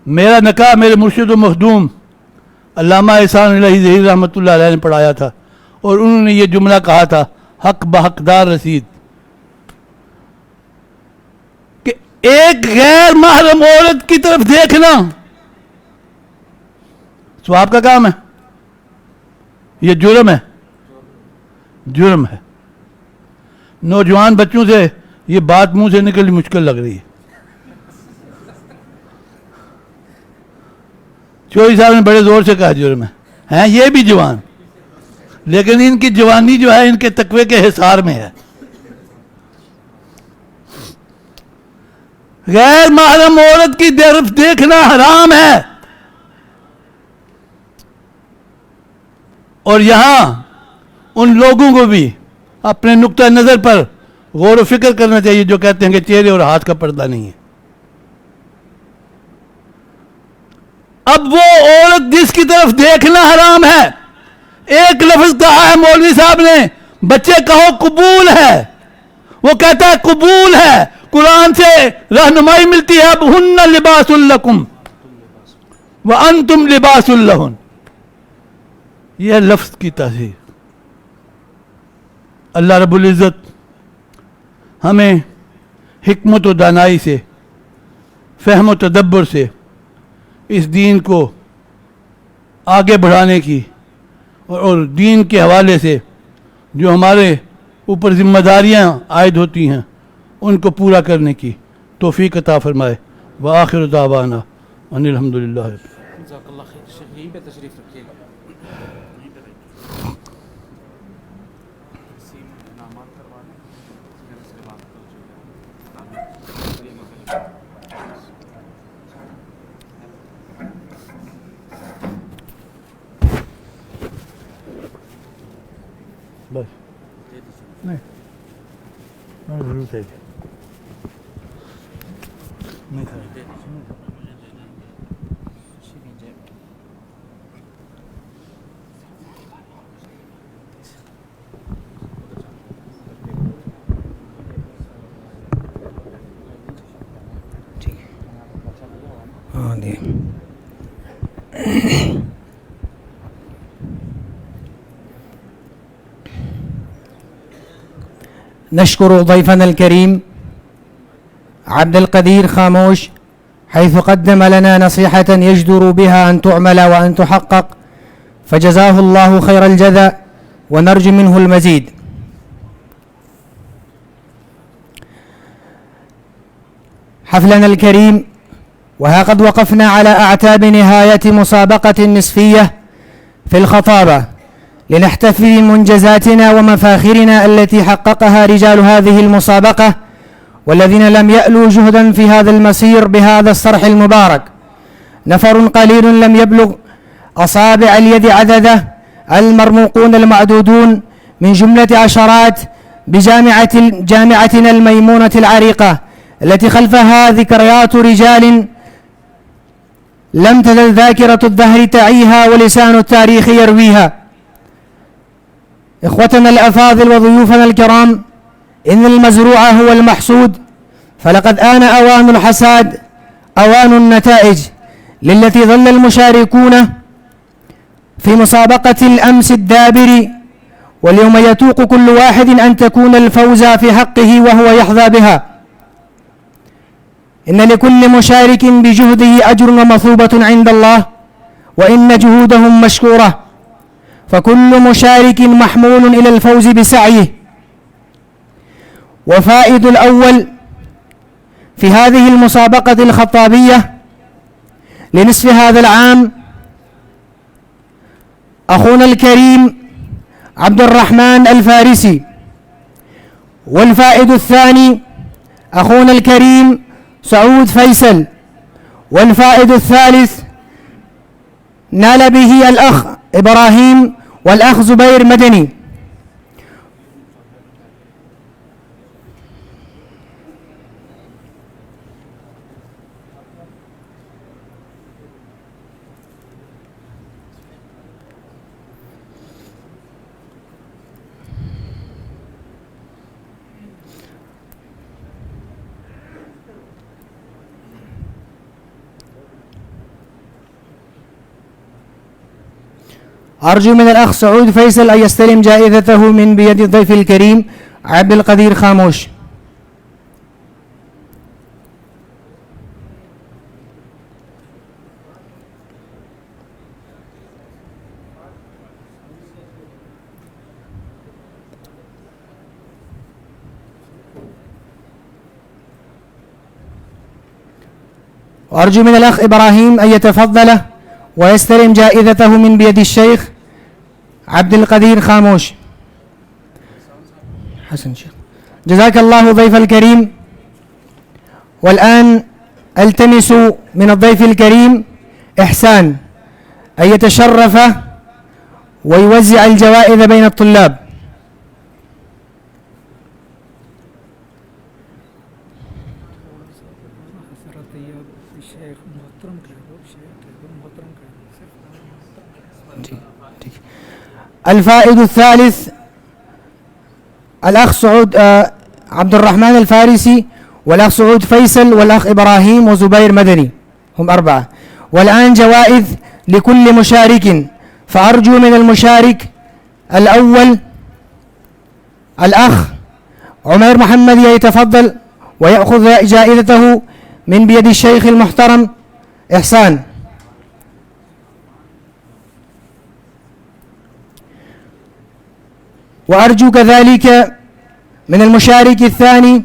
[SPEAKER 5] میرا نکاح میرے مرشد و مخدوم علامہ احسان الہی ظہیر رحمۃ اللہ علیہ نے پڑھایا تھا، اور انہوں نے یہ جملہ کہا تھا، حق بحقدار رسید، کہ ایک غیر محرم عورت کی طرف دیکھنا ثواب کا کام ہے، یہ جرم ہے، جرم ہے. نوجوان بچوں سے یہ بات منہ سے نکلنی مشکل لگ رہی ہے. چوہدری صاحب نے بڑے زور سے کہا جرم ہے، ہیں یہ بھی جوان، لیکن ان کی جوانی جو ہے ان کے تقوی کے حصار میں ہے. غیر محرم عورت کی طرف دیکھنا حرام ہے. اور یہاں ان لوگوں کو بھی اپنے نقطہ نظر پر غور و فکر کرنا چاہیے جو کہتے ہیں کہ چہرے اور ہاتھ کا پردہ نہیں ہے. اب وہ عورت جس کی طرف دیکھنا حرام ہے، ایک لفظ کہا ہے مولوی صاحب نے، بچے کہو قبول ہے، وہ کہتا ہے قبول ہے. قرآن سے رہنمائی ملتی ہے، اب ہن لباس لکم وانتم لباس لہن. یہ لفظ کی تاثیر. اللہ رب العزت ہمیں حکمت و دانائی سے، فہم و تدبر سے اس دین کو آگے بڑھانے کی اور دین کے حوالے سے جو ہمارے اوپر ذمہ داریاں عائد ہوتی ہیں ان کو پورا کرنے کی توفیق عطا فرمائے. وآخر دعوانا ان الحمدللہ.
[SPEAKER 6] جزاک اللہ خیر. شیخ یہیں پہ تشریف رکھیے گا.
[SPEAKER 5] بس نہیں ضرور چاہیے نہیں سر.
[SPEAKER 2] نشكر ضيفنا الكريم عبد القدير خاموش حيث قدم لنا نصيحة يجدر بها أن تعمل وأن تحقق، فجزاه الله خير الجزاء ونرجو منه المزيد. حفلنا الكريم، وها قد وقفنا على أعتاب نهاية مسابقة نصفية في الخطابة لنحتفي بمنجزاتنا ومفاخرنا التي حققها رجال هذه المسابقة والذين لم يألوا جهدا في هذا المسير بهذا الصرح المبارك. نفر قليل لم يبلغ أصابع اليد عدده، المرموقون المعدودون من جملة عشرات بجامعتنا الميمونة العريقة التي خلفها ذكريات رجال لم تزل ذاكرة الدهر تعيها ولسان التاريخ يرويها. إخوتنا الأفاضل وضيوفنا الكرام، إن المزروع هو المحصود، فلقد آن أوان الحصاد، أوان النتائج للتي ظل المشاركون في مسابقة الأمس الدابر، واليوم يتوق كل واحد أن تكون الفوز في حقه وهو يحظى بها. إن لكل مشارك بجهده أجر ومثوبة عند الله، وإن جهودهم مشكورة، فكل مشارك محمول إلى الفوز بسعيه. وفائد الأول في هذه المسابقة الخطابية لنصف هذا العام أخونا الكريم عبد الرحمن الفارسي، والفائز الثاني أخونا الكريم سعود فيصل، والفائز الثالث نال به الأخ إبراهيم والأخ زبير مدني. أرجو من الأخ سعود فيصل أن يستلم جائزته من بيد الضيف الكريم عبد القدير خاموش. وأرجو من الأخ إبراهيم أن يتفضل ويستلم جائزته من بيد الشيخ عبد القدير خاموش. حسن شيخ، جزاك الله ضيف الكريم. والآن ألتمس من الضيف الكريم إحسان أن يتشرف ويوزع الجوائز بين الطلاب. الفائز الثالث الأخ سعود عبد الرحمن الفارسي، والأخ سعود فيصل، والأخ إبراهيم وزبير مدني، هم أربعة. والآن جوائز لكل مشارك، فأرجو من المشارك الأول الأخ عمير محمد يتفضل ويأخذ جائزته من بيد الشيخ المحترم إحسان. وأرجو كذلك من المشارك الثاني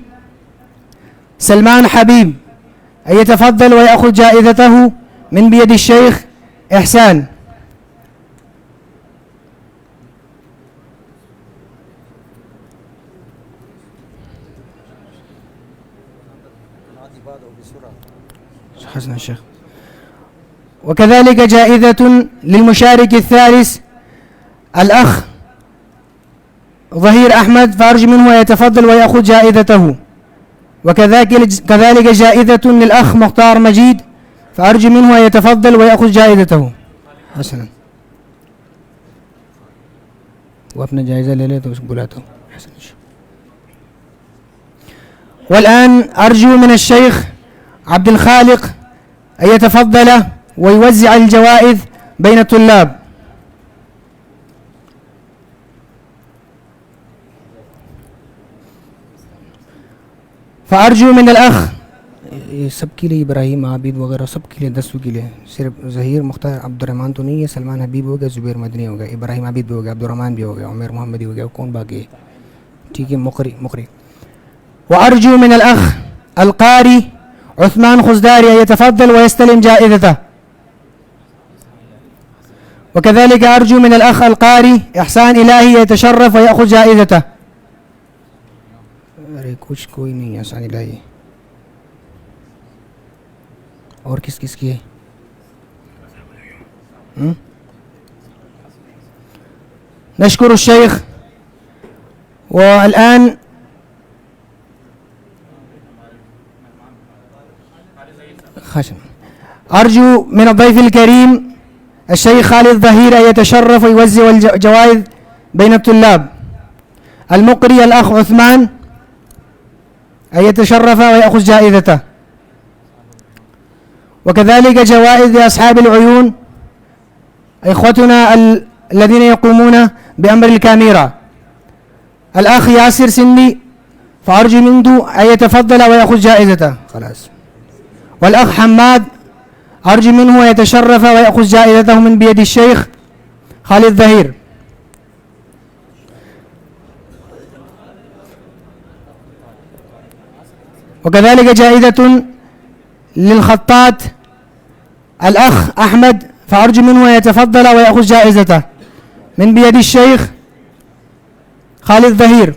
[SPEAKER 2] سلمان حبيب أن يتفضل ويأخذ جائزته من بيد الشيخ إحسان. حسنا الشيخ. وكذلك جائزة للمشارك الثالث الأخ ظهير أحمد، فأرجو منه يتفضل ويأخذ جائزته. وكذلك جائزة للأخ مختار مجيد، فأرجو منه يتفضل ويأخذ جائزته. حسنا، وأپنا جائزة لے لے تو اس بلاتا ہوں. والآن أرجو من الشيخ عبد الخالق أن يتفضل ويوزع الجوائز بين الطلاب. فأرجو من الأخ سب کے لیے ابراہیم عابد وغیرہ سب کے لیے 10 کے لیے، صرف ظہیر مختار عبد الرحمن تو نہیں ہے، سلمان حبیب ہو گیا، زبیر مدنی ہو گیا، ابراہیم عابد بھی ہو گیا، عبد الرحمن بھی ہو گیا، عمر محمدی ہو گیا، کون باقی ہے؟ ٹھیک ہے، مقری. وأرجو من الأخ القاري عثمان خزداري أن يتفضل ويستلم جائزته. وكذلك أرجو من الأخ القاري إحسان إلهي يتشرف ويأخذ جائزته. کچھ کوئی نہیں ہے احسان الہی. اور کس کی ہے؟ نشكر الشيخ. والآن أرجو من الضيف الكريم الشيخ خالد ظهير أن يتشرف ويوزع الجوائز بين الطلاب. المقري الأخ عثمان أن يتشرف ويأخذ جائزته. وكذلك جوائز لأصحاب العيون إخوتنا الذين يقومون بأمر الكاميرا. الأخ ياسر سندي، فأرجو منه أن يتفضل ويأخذ جائزته. خلاص. والأخ حماد أرجو منه أن يتشرف ويأخذ جائزته من بيد الشيخ خالد ظهير. وكذلك جائزة للخطاط الأخ أحمد، فأرجو منه أن يتفضل ويأخذ جائزته من بيد الشيخ خالد ظهير.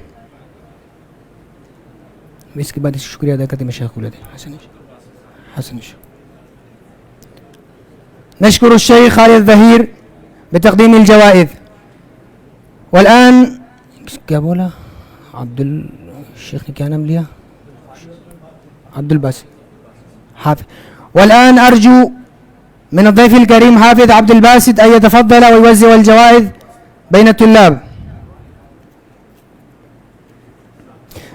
[SPEAKER 2] اس کے بعد شکریہ ادا کرتے ہیں شیخ کو لیتے حسن. نشكر الشيخ خالد ظهير بتقديم الجوائز. والآن کیا بولا الشيخ نے کیا نام لیا؟ عبد الباسط حافظ. والآن أرجو من الضيف الكريم حافظ عبد الباسط أن يتفضل ويوزع الجوائز بين الطلاب.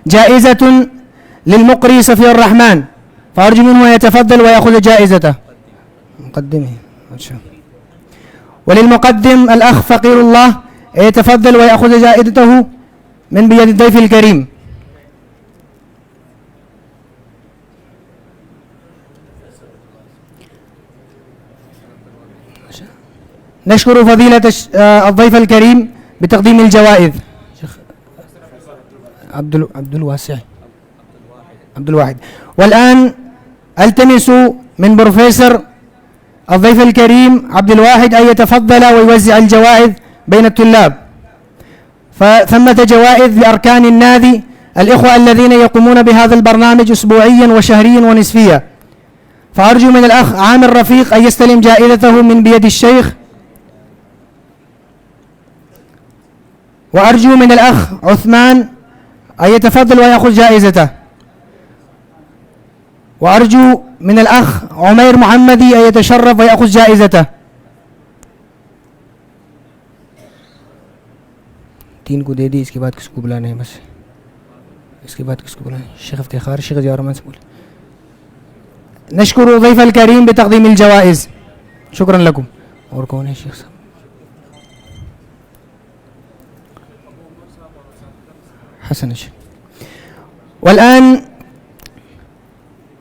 [SPEAKER 2] جائزة للمقري صفي الرحمن، فأرجو منه أن يتفضل ويأخذ جائزته. مقدمه. وللمقدم الأخ فقير الله أن يتفضل ويأخذ جائزته من بيد الضيف الكريم. نشكر فضيلة الضيف الكريم بتقديم الجوائز عبد الواحد. والآن التمس من بروفيسور الضيف الكريم عبد الواحد أن يتفضل ويوزع الجوائز بين الطلاب. فثمة جوائز لأركان النادي، الإخوة الذين يقومون بهذا البرنامج أسبوعيا وشهريا ونصفيا. فأرجو من الأخ عامر رفيق أن يستلم جائزته من بيد الشيخ، وأرجو من الأخ عثمان أن يتفضل ويأخذ جائزته، وأرجو من الأخ عمير محمدي أن يتشرف ويأخذ جائزته. تین کو دے دی، اس کے بعد کس کو بلانا ہے؟ بس اس کے بعد کس کو بلانا ہے؟ شیخ افتخار، شیخ ضیاء الرحمن سے بولے. نشكر الضيف الكريم بتقديم الجوائز. شكرا لكم. اور کون ہے شیخ صاحب؟ حسن. والآن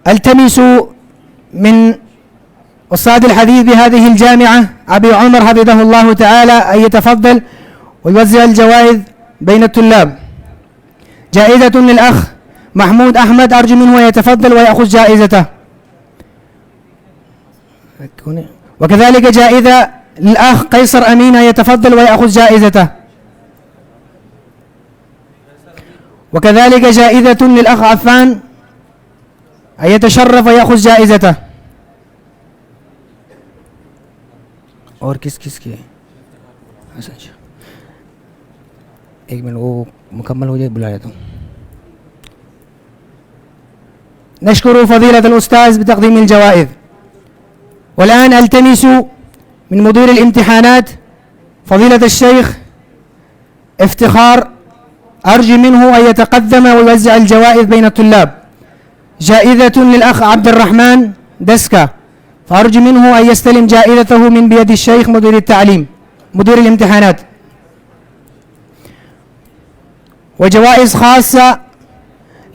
[SPEAKER 2] التمس من أستاذ الحديث بهذه الجامعة أبي عمر حفظه الله تعالى أن يتفضل ويوزع الجوائز بين الطلاب. جائزة للأخ محمود أحمد، أرجو منه أن يتفضل ويأخذ جائزته. وكذلك جائزة للأخ قيصر أمين أن يتفضل ويأخذ جائزته. وكذلك جائزة للأخ عفان أن يتشرف ويأخذ جائزته. اور کس کی ہے؟ ایک منٹ وہ مکمل ہو جائے بلا لیتا ہوں. نشكر فضيلة الأستاذ بتقديم الجوائز. والآن ألتمس من مدير الامتحانات فضيلة الشيخ افتخار، أرجو منه أن يتقدم ويوزع الجوائز بين الطلاب. جائزة للأخ عبد الرحمن دسكا، فأرجو منه أن يستلم جائزته من بيد الشيخ مدير التعليم مدير الامتحانات. وجوائز خاصة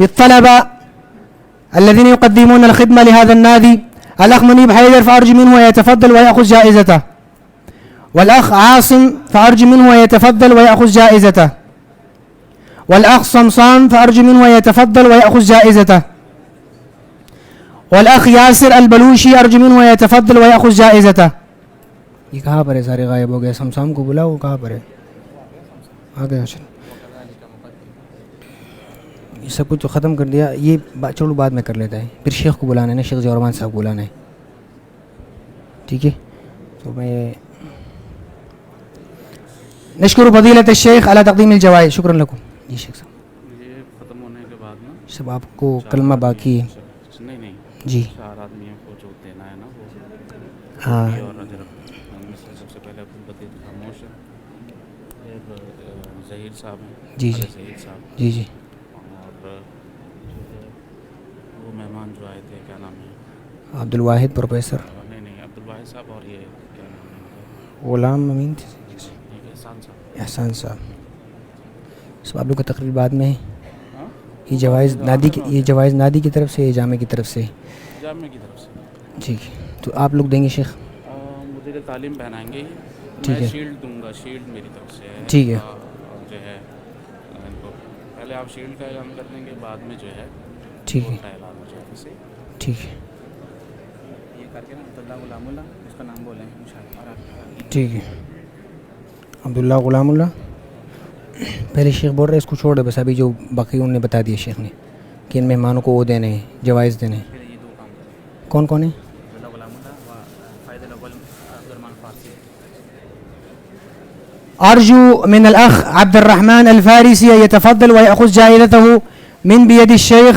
[SPEAKER 2] للطلبة الذين يقدمون الخدمة لهذا النادي، الأخ منيب حيدر، فأرجو منه أن يتفضل ويأخذ جائزته. والأخ عاصم، فأرجو منه أن يتفضل ويأخذ جائزته. والأخ صمصام، فأرجو منه أن يتفضل ويأخذ جائزته. والأخ ياسر البلوشي، أرجو منه أن يتفضل ويأخذ جائزته. یہ کہاں پر ہے؟ سارے غائب ہو گئے. صمصام کو بلاؤ، کہاں پر ہے؟ آ گیا. یہ سب کچھ تو ختم کر دیا. یہ چلو بعد میں کر لیتا ہے. پھر شیخ کو بلانا ہے نا، شیخ ضیاء الرحمن صاحب کو بلانا ہے. ٹھیک ہے. تو میں نشکر فضیلت الشیخ علی تقدیم الجوائز. شکرا لکم. جی شیخ صاحب.
[SPEAKER 6] یہ ختم ہونے کے بعد نا
[SPEAKER 2] سب آپ کو کلمہ باقی ہے.
[SPEAKER 6] نہیں
[SPEAKER 2] جی
[SPEAKER 6] 4 آدمیوں کو جو دینا ہے نا وہ
[SPEAKER 2] ہاں.
[SPEAKER 6] اور سب سے پہلے عبدالبدیع خاموش ظہیر صاحب ہیں.
[SPEAKER 2] جی جی
[SPEAKER 6] ظہیر صاحب.
[SPEAKER 2] جی جی.
[SPEAKER 6] اور وہ مہمان جو آئے تھے، کیا نام ہے؟
[SPEAKER 2] عبد الواحد پروفیسر.
[SPEAKER 6] نہیں عبدالواحد صاحب. اور یہ کیا نام ہے؟
[SPEAKER 2] غلام امین تھے.
[SPEAKER 6] احسان صاحب.
[SPEAKER 2] احسان صاحب. سب آپ لوگ کا تقریر بعد میں ہے. یہ جوائز نادی کی، یہ جوائز نادی کی طرف سے، یہ جامع کی طرف سے.
[SPEAKER 6] جامعہ کی طرف سے.
[SPEAKER 2] ٹھیک ہے. تو آپ لوگ دیں گے شیخ؟
[SPEAKER 6] مدیر تعلیم پہنائیں گے.
[SPEAKER 2] ٹھیک ہے.
[SPEAKER 6] میں شیلڈ دوں گا. شیلڈ میری طرف سے ہے.
[SPEAKER 2] ٹھیک ہے.
[SPEAKER 6] اور جو ہے ان کو پہلے آپ شیلڈ کا کام کر دیں گے، بعد میں جو ہے
[SPEAKER 2] ٹھیک ہے
[SPEAKER 6] علاج ہو جائے اس سے
[SPEAKER 2] ٹھیک ہے
[SPEAKER 6] یہ کر کے نا عبداللہ غلام اللہ اس کا نام بولیں انشاءاللہ اور آپ
[SPEAKER 2] ٹھیک ہے عبداللہ غلام اللہ. پہلے شیخ بول رہے اس کو چھوڑ دے بس, ابھی جو باقی انہوں نے بتا دیا شیخ نے کہ ان مہمانوں کو وہ دینے ہیں, جوائز دینے ہیں.
[SPEAKER 6] پھر یہ دو کام کریں
[SPEAKER 2] کون کون ہیں؟
[SPEAKER 6] عبداللہ غلام اللہ و فائد الاول عبد الرحمن فارسی.
[SPEAKER 2] أرجو من الأخ عبد الرحمن الفارسي أن يتفضل ويأخذ جائزته من بيد الشيخ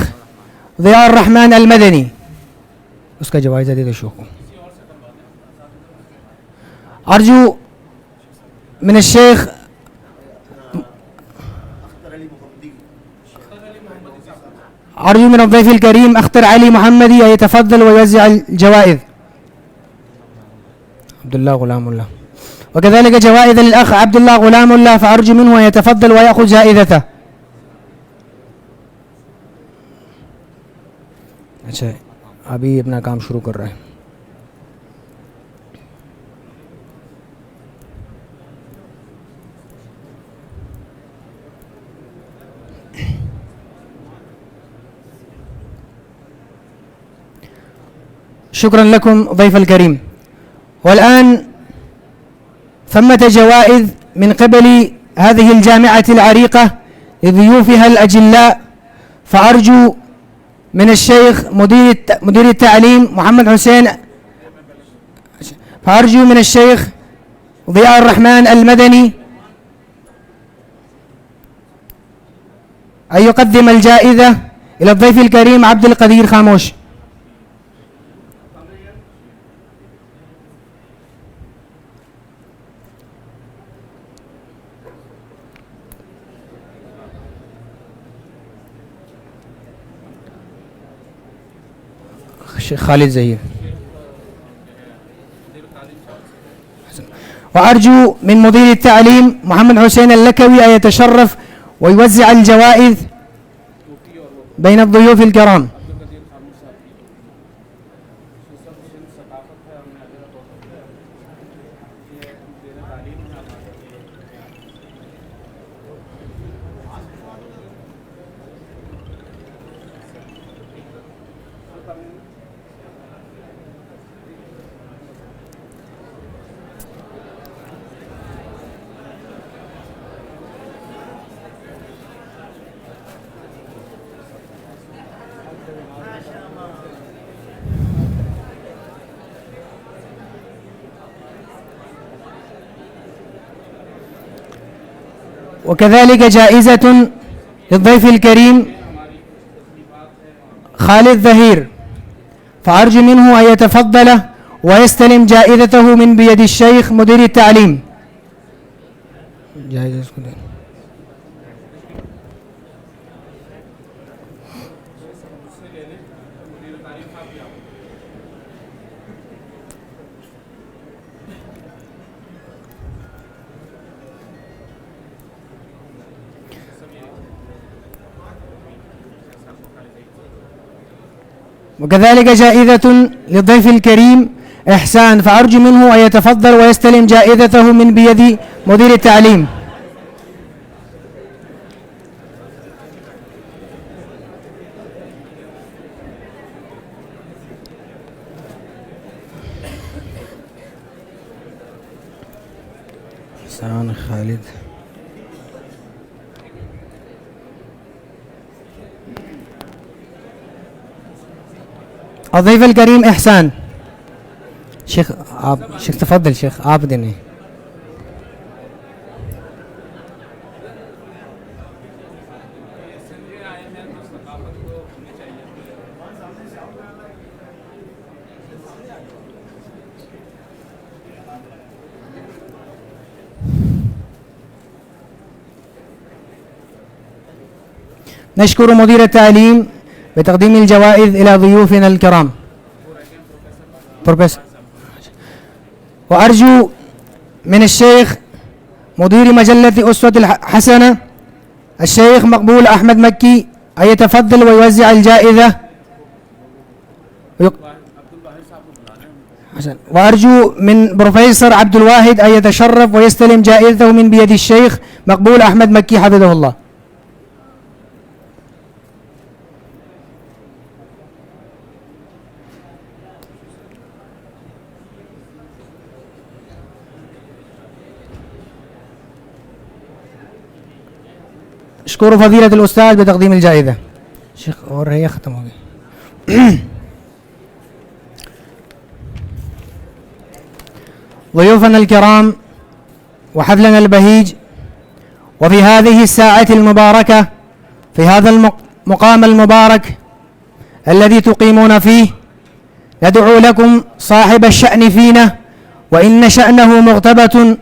[SPEAKER 2] ضياء الرحمن المدني. اس کا جوائزہ دے دو شیخ کو. أرجو من الشيخ أرجو من الضيف الكريم أختر علي محمدي أن يتفضل ويوزع الجوائز. عبد الله غلام الله. وكذلك جوائز للأخ عبد الله غلام الله, فأرجو منه أن يتفضل ويأخذ جائزته. اچھا ابھی اپنا کام شروع کر رہا ہے. شكرا لكم ضيف الكريم. والآن ثمة جوائز من قبل هذه الجامعة العريقة لضيوفها الأجلاء, فأرجو من الشيخ مدير التعليم محمد حسين, فأرجو من الشيخ ضياء الرحمن المدني أن يقدم الجائزة إلى الضيف الكريم عبد القدير خاموش. الشيخ خالد زهير. وأرجو من مدير التعليم محمد حسين اللكوي أن يتشرف ويوزع الجوائز بين الضيوف الكرام. وكذلك جائزة للضيف الكريم خالد ظهير, فأرجو منه أن يتفضل ويستلم جائزته من بيد الشيخ مدير التعليم. وكذلك جائزة للضيف الكريم إحسان, فأرجو منه أن يتفضل ويستلم جائزته من بيد مدير التعليم. إحسان خالد. الضيف الكريم إحسان. شيخ شيخ تفضل شيخ آپ دینے. نشكر مدير التعليم بتقديم الجوائز إلى ضيوفنا الكرام. بروفيسور. وأرجو من الشيخ مدير مجلة أسوة الحسنة الشيخ مقبول أحمد مكي أن يتفضل ويوزع الجائزة. وأرجو من بروفيسور عبد الواحد أن يتشرف ويستلم جائزته من بيد الشيخ مقبول أحمد مكي حفظه الله. اشكروا فضيلة الأستاذ بتقديم الجائزة. شيخ اور ہے یا ختم ہو گیا؟ ضيوفنا الكرام وحفلنا البهيج، وفي هذه الساعة المباركة في هذا المقام المبارك الذي تقيمون فيه، ندعو لكم صاحب الشأن فينا وإن شأنه مغتبة،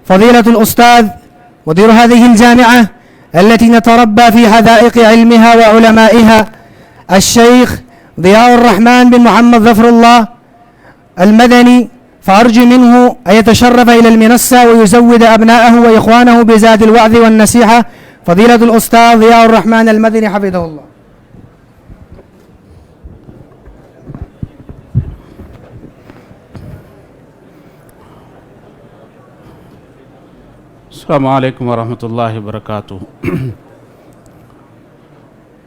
[SPEAKER 2] فضيلة الأستاذ مدير هذه الجامعة التي نتربى في حدائق علمها وعلمائها، الشيخ ضياء الرحمن بن محمد ظفر الله المدني، فأرجو منه أن يتشرف إلى المنصة ويزود أبناءه وإخوانه بزاد الوعظ والنصيحة. فضيلة الأستاذ ضياء الرحمن المدني حفظه الله.
[SPEAKER 7] السلام علیکم ورحمۃ اللہ وبرکاتہ.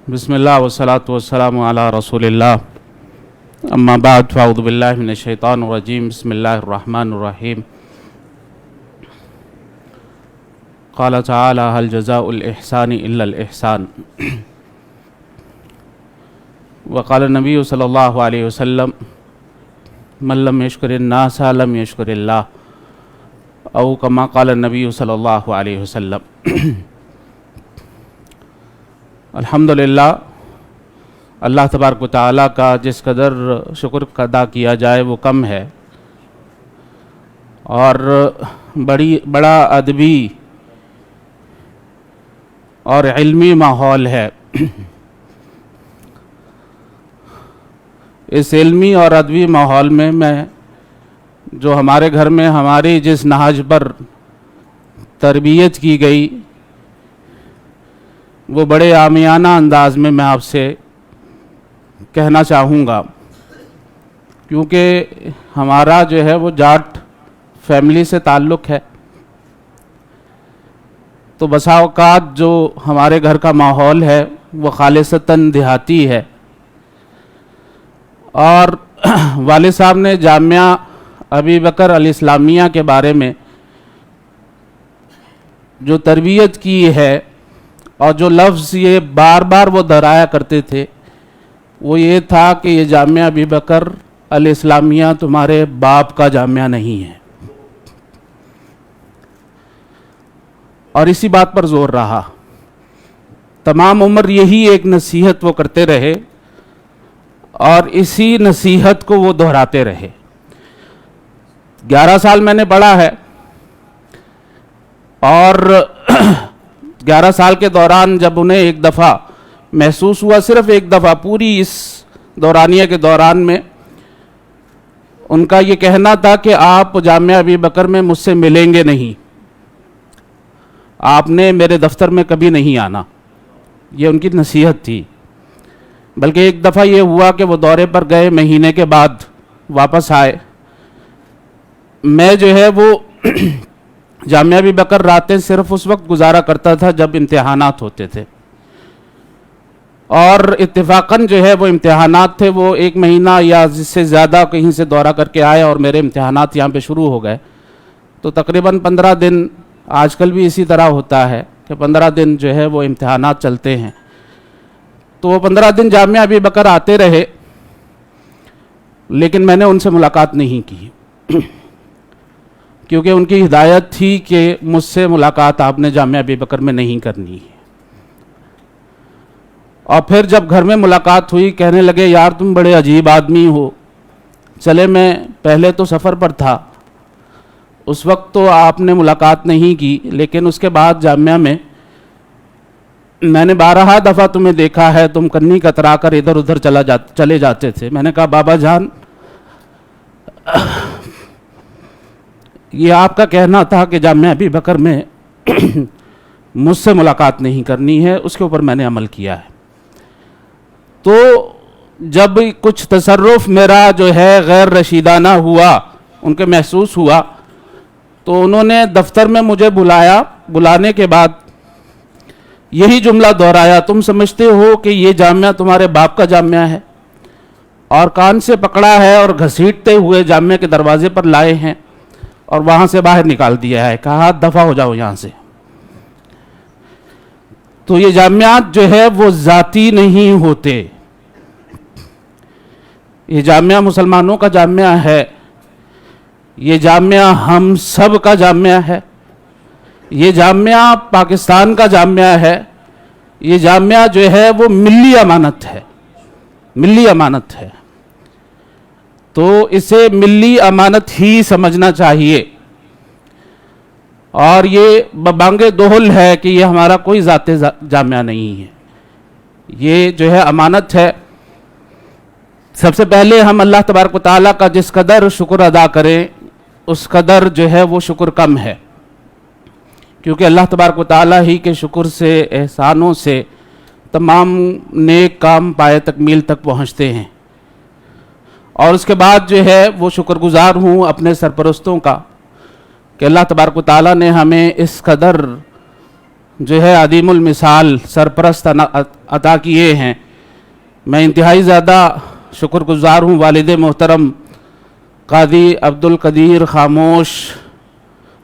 [SPEAKER 7] بسم اللہ والصلاة والسلام علی رسول اللہ. اما بعد فاعوذ باللہ من الشیطان الرجیم. بسم اللہ الرحمن الرحیم. قال تعالی هل جزاء الإحسان الا الإحسان. وقال النبی صلی اللہ علیہ وسلم من لم یشکر الناس لم یشکر اللہ، او کما قال النبی صلی اللہ علیہ وسلم. الحمدللہ، اللہ تبارک و تعالیٰ کا جس قدر شکر ادا کیا جائے وہ کم ہے، اور بڑا ادبی اور علمی ماحول ہے. اس علمی اور ادبی ماحول میں جو ہمارے گھر میں ہماری جس نہج پر تربیت کی گئی، وہ بڑے عامیانہ انداز میں آپ سے کہنا چاہوں گا، کیونکہ ہمارا جو ہے وہ جاٹ فیملی سے تعلق ہے. تو بسا اوقات جو ہمارے گھر کا ماحول ہے وہ خالصتاً دیہاتی ہے، اور والد صاحب نے جامعہ ابی بکر الاسلامیہ کے بارے میں جو تربیت کی ہے، اور جو لفظ یہ بار بار وہ دہرایا کرتے تھے، وہ یہ تھا کہ یہ جامعہ ابی بکر الاسلامیہ تمہارے باپ کا جامعہ نہیں ہے. اور اسی بات پر زور رہا. تمام عمر یہی ایک نصیحت وہ کرتے رہے، اور اسی نصیحت کو وہ دہراتے رہے. 11 سال میں نے پڑھا ہے، اور 11 سال کے دوران جب انہیں ایک دفعہ محسوس ہوا، صرف ایک دفعہ پوری اس دورانیہ کے دوران میں، ان کا یہ کہنا تھا کہ آپ جامعہ ابی بکر میں مجھ سے ملیں گے نہیں، آپ نے میرے دفتر میں کبھی نہیں آنا. یہ ان کی نصیحت تھی. بلکہ ایک دفعہ یہ ہوا کہ وہ دورے پر گئے، مہینے کے بعد واپس آئے. میں جو ہے وہ جامعہ ابی بکر راتیں صرف اس وقت گزارا کرتا تھا جب امتحانات ہوتے تھے، اور اتفاقاً جو ہے وہ امتحانات تھے، وہ 1 مہینہ یا اس سے زیادہ کہیں سے دورہ کر کے آئے، اور میرے امتحانات یہاں پہ شروع ہو گئے. تو تقریباً 15 دن، آج کل بھی اسی طرح ہوتا ہے کہ 15 دن جو ہے وہ امتحانات چلتے ہیں. تو وہ 15 دن جامعہ ابی بکر آتے رہے، لیکن میں نے ان سے ملاقات نہیں کی، کیونکہ ان کی ہدایت تھی کہ مجھ سے ملاقات آپ نے جامعہ ابی بکر میں نہیں کرنی ہے. اور پھر جب گھر میں ملاقات ہوئی، کہنے لگے یار تم بڑے عجیب آدمی ہو. چلے، میں پہلے تو سفر پر تھا، اس وقت تو آپ نے ملاقات نہیں کی، لیکن اس کے بعد جامعہ میں میں نے 12 دفعہ تمہیں دیکھا ہے، تم کنی کترا کر ادھر ادھر چلے جاتے تھے. میں نے کہا بابا جان، یہ آپ کا کہنا تھا کہ جامعہ ابی بکر میں مجھ سے ملاقات نہیں کرنی ہے، اس کے اوپر میں نے عمل کیا ہے. تو جب کچھ تصرف میرا جو ہے غیر رشیدانہ ہوا، ان کے محسوس ہوا، تو انہوں نے دفتر میں مجھے بلایا. بلانے کے بعد یہی جملہ دہرایا، تم سمجھتے ہو کہ یہ جامعہ تمہارے باپ کا جامعہ ہے، اور کان سے پکڑا ہے اور گھسیٹتے ہوئے جامعہ کے دروازے پر لائے ہیں، اور وہاں سے باہر نکال دیا ہے. کہا دفع ہو جاؤ یہاں سے. تو یہ جامعات جو ہے وہ ذاتی نہیں ہوتے. یہ جامعہ مسلمانوں کا جامعہ ہے, یہ جامعہ ہم سب کا جامعہ ہے, یہ جامعہ پاکستان کا جامعہ ہے, یہ جامعہ جو ہے وہ ملی امانت ہے, ملی امانت ہے. تو اسے ملی امانت ہی سمجھنا چاہیے, اور یہ ببانگ دہل ہے کہ یہ ہمارا کوئی ذاتی جامعہ نہیں ہے, یہ جو ہے امانت ہے. سب سے پہلے ہم اللہ تبارک و تعالیٰ کا جس قدر شکر ادا کریں اس قدر جو ہے وہ شکر کم ہے, کیونکہ اللہ تبارک و تعالیٰ ہی کے شکر سے, احسانوں سے تمام نیک کام پائے تکمیل تک پہنچتے ہیں. اور اس کے بعد جو ہے وہ شکر گزار ہوں اپنے سرپرستوں کا کہ اللہ تبارک و تعالیٰ نے ہمیں اس قدر جو ہے عظیم المثال سرپرست عطا کیے ہیں. میں انتہائی زیادہ شکر گزار ہوں والد محترم قاضی عبد القدیر خاموش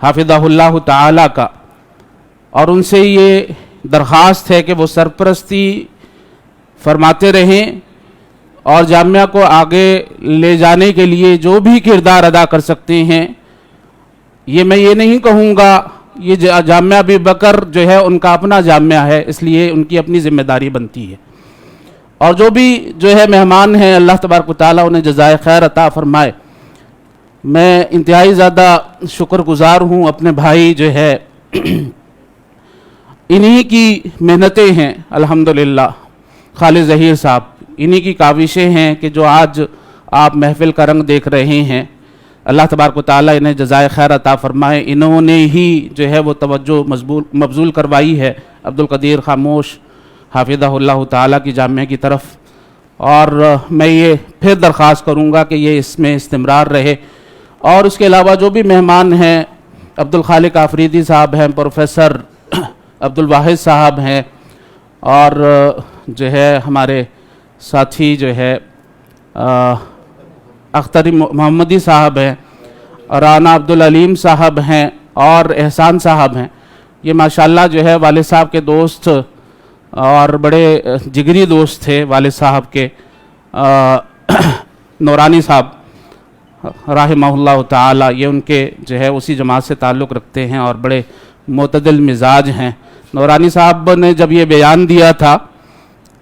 [SPEAKER 7] حافظہ اللہ تعالیٰ کا, اور ان سے یہ درخواست ہے کہ وہ سرپرستی فرماتے رہیں اور جامعہ کو آگے لے جانے کے لیے جو بھی کردار ادا کر سکتے ہیں. یہ میں یہ نہیں کہوں گا, یہ جامعہ ابی بکر جو ہے ان کا اپنا جامعہ ہے, اس لیے ان کی اپنی ذمہ داری بنتی ہے. اور جو بھی جو ہے مہمان ہیں اللہ تبارک و تعالیٰ انہیں جزائے خیر عطا فرمائے. میں انتہائی زیادہ شکر گزار ہوں اپنے بھائی جو ہے انہی کی محنتیں ہیں الحمدللہ, خالد ظہیر صاحب, انہی کی کاوشیں ہیں کہ جو آج آپ محفل کا رنگ دیکھ رہے ہیں. اللہ تبارک و تعالیٰ انہیں جزائے خیر عطا فرمائے. انہوں نے ہی جو ہے وہ توجہ مبذول کروائی ہے عبد القدیر خاموش حافظہ اللہ تعالیٰ کی جامعہ کی طرف, اور میں یہ پھر درخواست کروں گا کہ یہ اس میں استمرار رہے. اور اس کے علاوہ جو بھی مہمان ہیں, عبد الخالق آفریدی صاحب ہیں, پروفیسر عبد الواحد صاحب ہیں, اور جو ہے ہمارے ساتھی جو ہے اختر محمدی صاحب ہیں, رانا عبدالعلیم صاحب ہیں, اور احسان صاحب ہیں. یہ ماشاءاللہ جو ہے والد صاحب کے دوست اور بڑے جگری دوست تھے والد صاحب کے. نورانی صاحب رحمہ اللہ تعالی, یہ ان کے جو ہے اسی جماعت سے تعلق رکھتے ہیں اور بڑے معتدل مزاج ہیں. نورانی صاحب نے جب یہ بیان دیا تھا,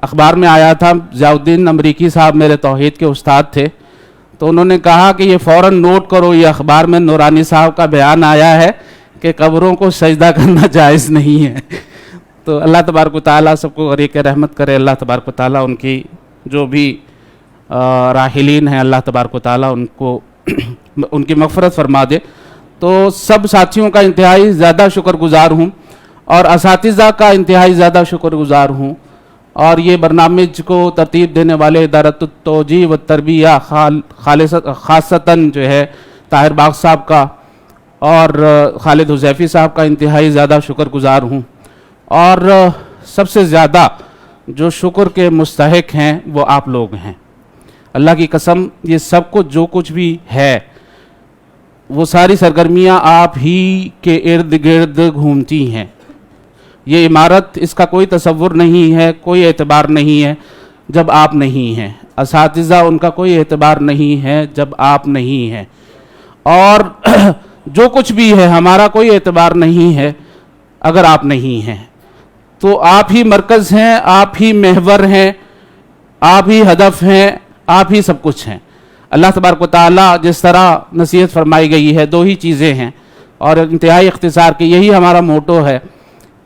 [SPEAKER 7] اخبار میں آیا تھا, ضیاء الدین امریکی صاحب میرے توحید کے استاد تھے, تو انہوں نے کہا کہ یہ فوراً نوٹ کرو, یہ اخبار میں نورانی صاحب کا بیان آیا ہے کہ قبروں کو سجدہ کرنا جائز نہیں ہے. تو اللہ تبارک و تعالیٰ سب کو غریق رحمت کرے. اللہ تبارک و تعالیٰ ان کی جو بھی راحلین ہیں اللہ تبارک و تعالیٰ ان کو ان کی مغفرت فرما دے. تو سب ساتھیوں کا انتہائی زیادہ شکر گزار ہوں, اور اساتذہ کا انتہائی زیادہ شکر گزار ہوں, اور یہ برنامج کو ترتیب دینے والے ادارت التوجیہ و تربیہ خاصتاً جو ہے طاہر باغ صاحب کا اور خالد حذیفی صاحب کا انتہائی زیادہ شکر گزار ہوں. اور سب سے زیادہ جو شکر کے مستحق ہیں وہ آپ لوگ ہیں. اللہ کی قسم, یہ سب کچھ جو کچھ بھی ہے وہ ساری سرگرمیاں آپ ہی کے ارد گرد گھومتی ہیں. یہ عمارت, اس کا کوئی تصور نہیں ہے, کوئی اعتبار نہیں ہے جب آپ نہیں ہیں. اساتذہ, ان کا کوئی اعتبار نہیں ہے جب آپ نہیں ہیں. اور جو کچھ بھی ہے ہمارا کوئی اعتبار نہیں ہے اگر آپ نہیں ہیں. تو آپ ہی مرکز ہیں, آپ ہی محور ہیں, آپ ہی ہدف ہیں, آپ ہی سب کچھ ہیں. اللہ تبارک و تعالیٰ جس طرح نصیحت فرمائی گئی ہے, دو ہی چیزیں ہیں, اور انتہائی اختصار کی یہی ہمارا موٹو ہے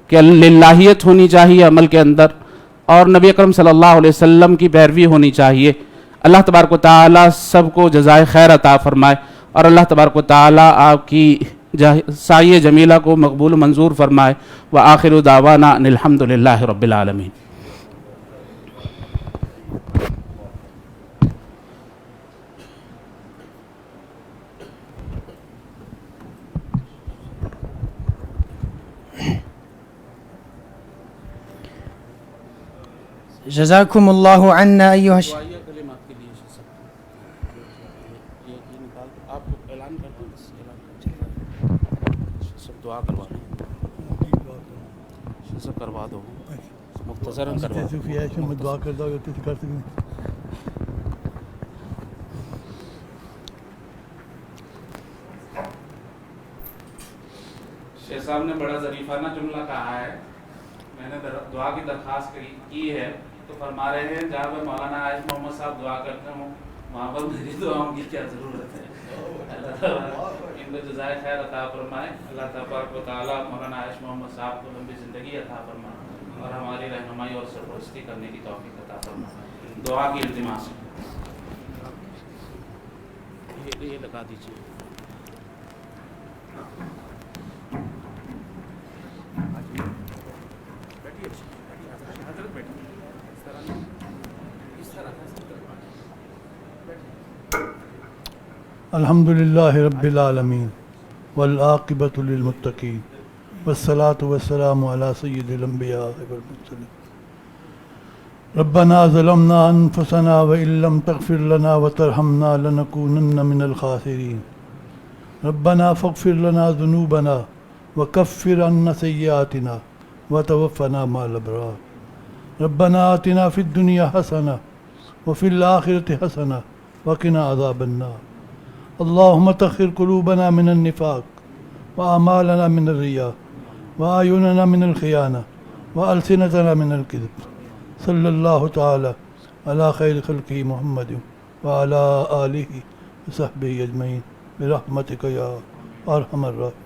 [SPEAKER 7] کہ للہیت ہونی چاہیے عمل کے اندر, اور نبی اکرم صلی اللہ علیہ وسلم کی پیروی ہونی چاہیے. اللہ تبارک و تعالیٰ سب کو جزائے خیر عطا فرمائے, اور اللہ تبارک و تعالیٰ آپ کی سایہ جمیلہ کو مقبول منظور فرمائے. وآخر دعوانا ان الحمدللہ رب العالمین.
[SPEAKER 2] جزاکم اللہ عنا ایہا
[SPEAKER 7] سے کروا دو مختصراً کروا دو
[SPEAKER 5] صوفی عائشہ میں دعا کرتا ہوں تو کر سکتے ہیں.
[SPEAKER 7] شیخ صاحب نے بڑا ظریفانہ جملہ کہا ہے. میں نے دعا کی درخواست کی ہے تو فرما رہے ہیں جہاں پر مولانا عائش محمد صاحب دعا کرتے ہوں وہاں پر میری دعاؤں کی کیا ضرورت ہے. اللہ تعالیٰ ان کو جزائے خیر عطا فرمائے. اللہ تبارک و تعالیٰ مولانا عائش محمد صاحب کو لمبی زندگی عطا فرمائے اور ہماری رہنمائی اور سرپرستی کرنے کی توفیق عطا فرمائے. دعا کی التماس یہ لگا دیجیے.
[SPEAKER 5] الحمد للہ رب العالمین والعاقبۃ للمتقین والصلاة والسلام علی سید الانبیاء والمرسلین. ربنا ظلمنا انفسنا وان لم تغفر لنا وترحمنا لنکونن من الخاسرین. ربنا فاغفر لنا ذنوبنا وكفر عنا سیئاتنا وتوفنا مع الابرار. ربنا آتنا فی الدنیا حسنہ وفی الآخرة حسنہ وقنا عذاب النار. اللهم طهر قلوبنا من النفاق وأعمالنا من الرياء وأعيننا من الخيانة وألسنتنا من الكذب. صلى الله تعالى على خير خلقه محمد وعلى آله وصحبه أجمعين برحمتك يا أرحم الراحمين.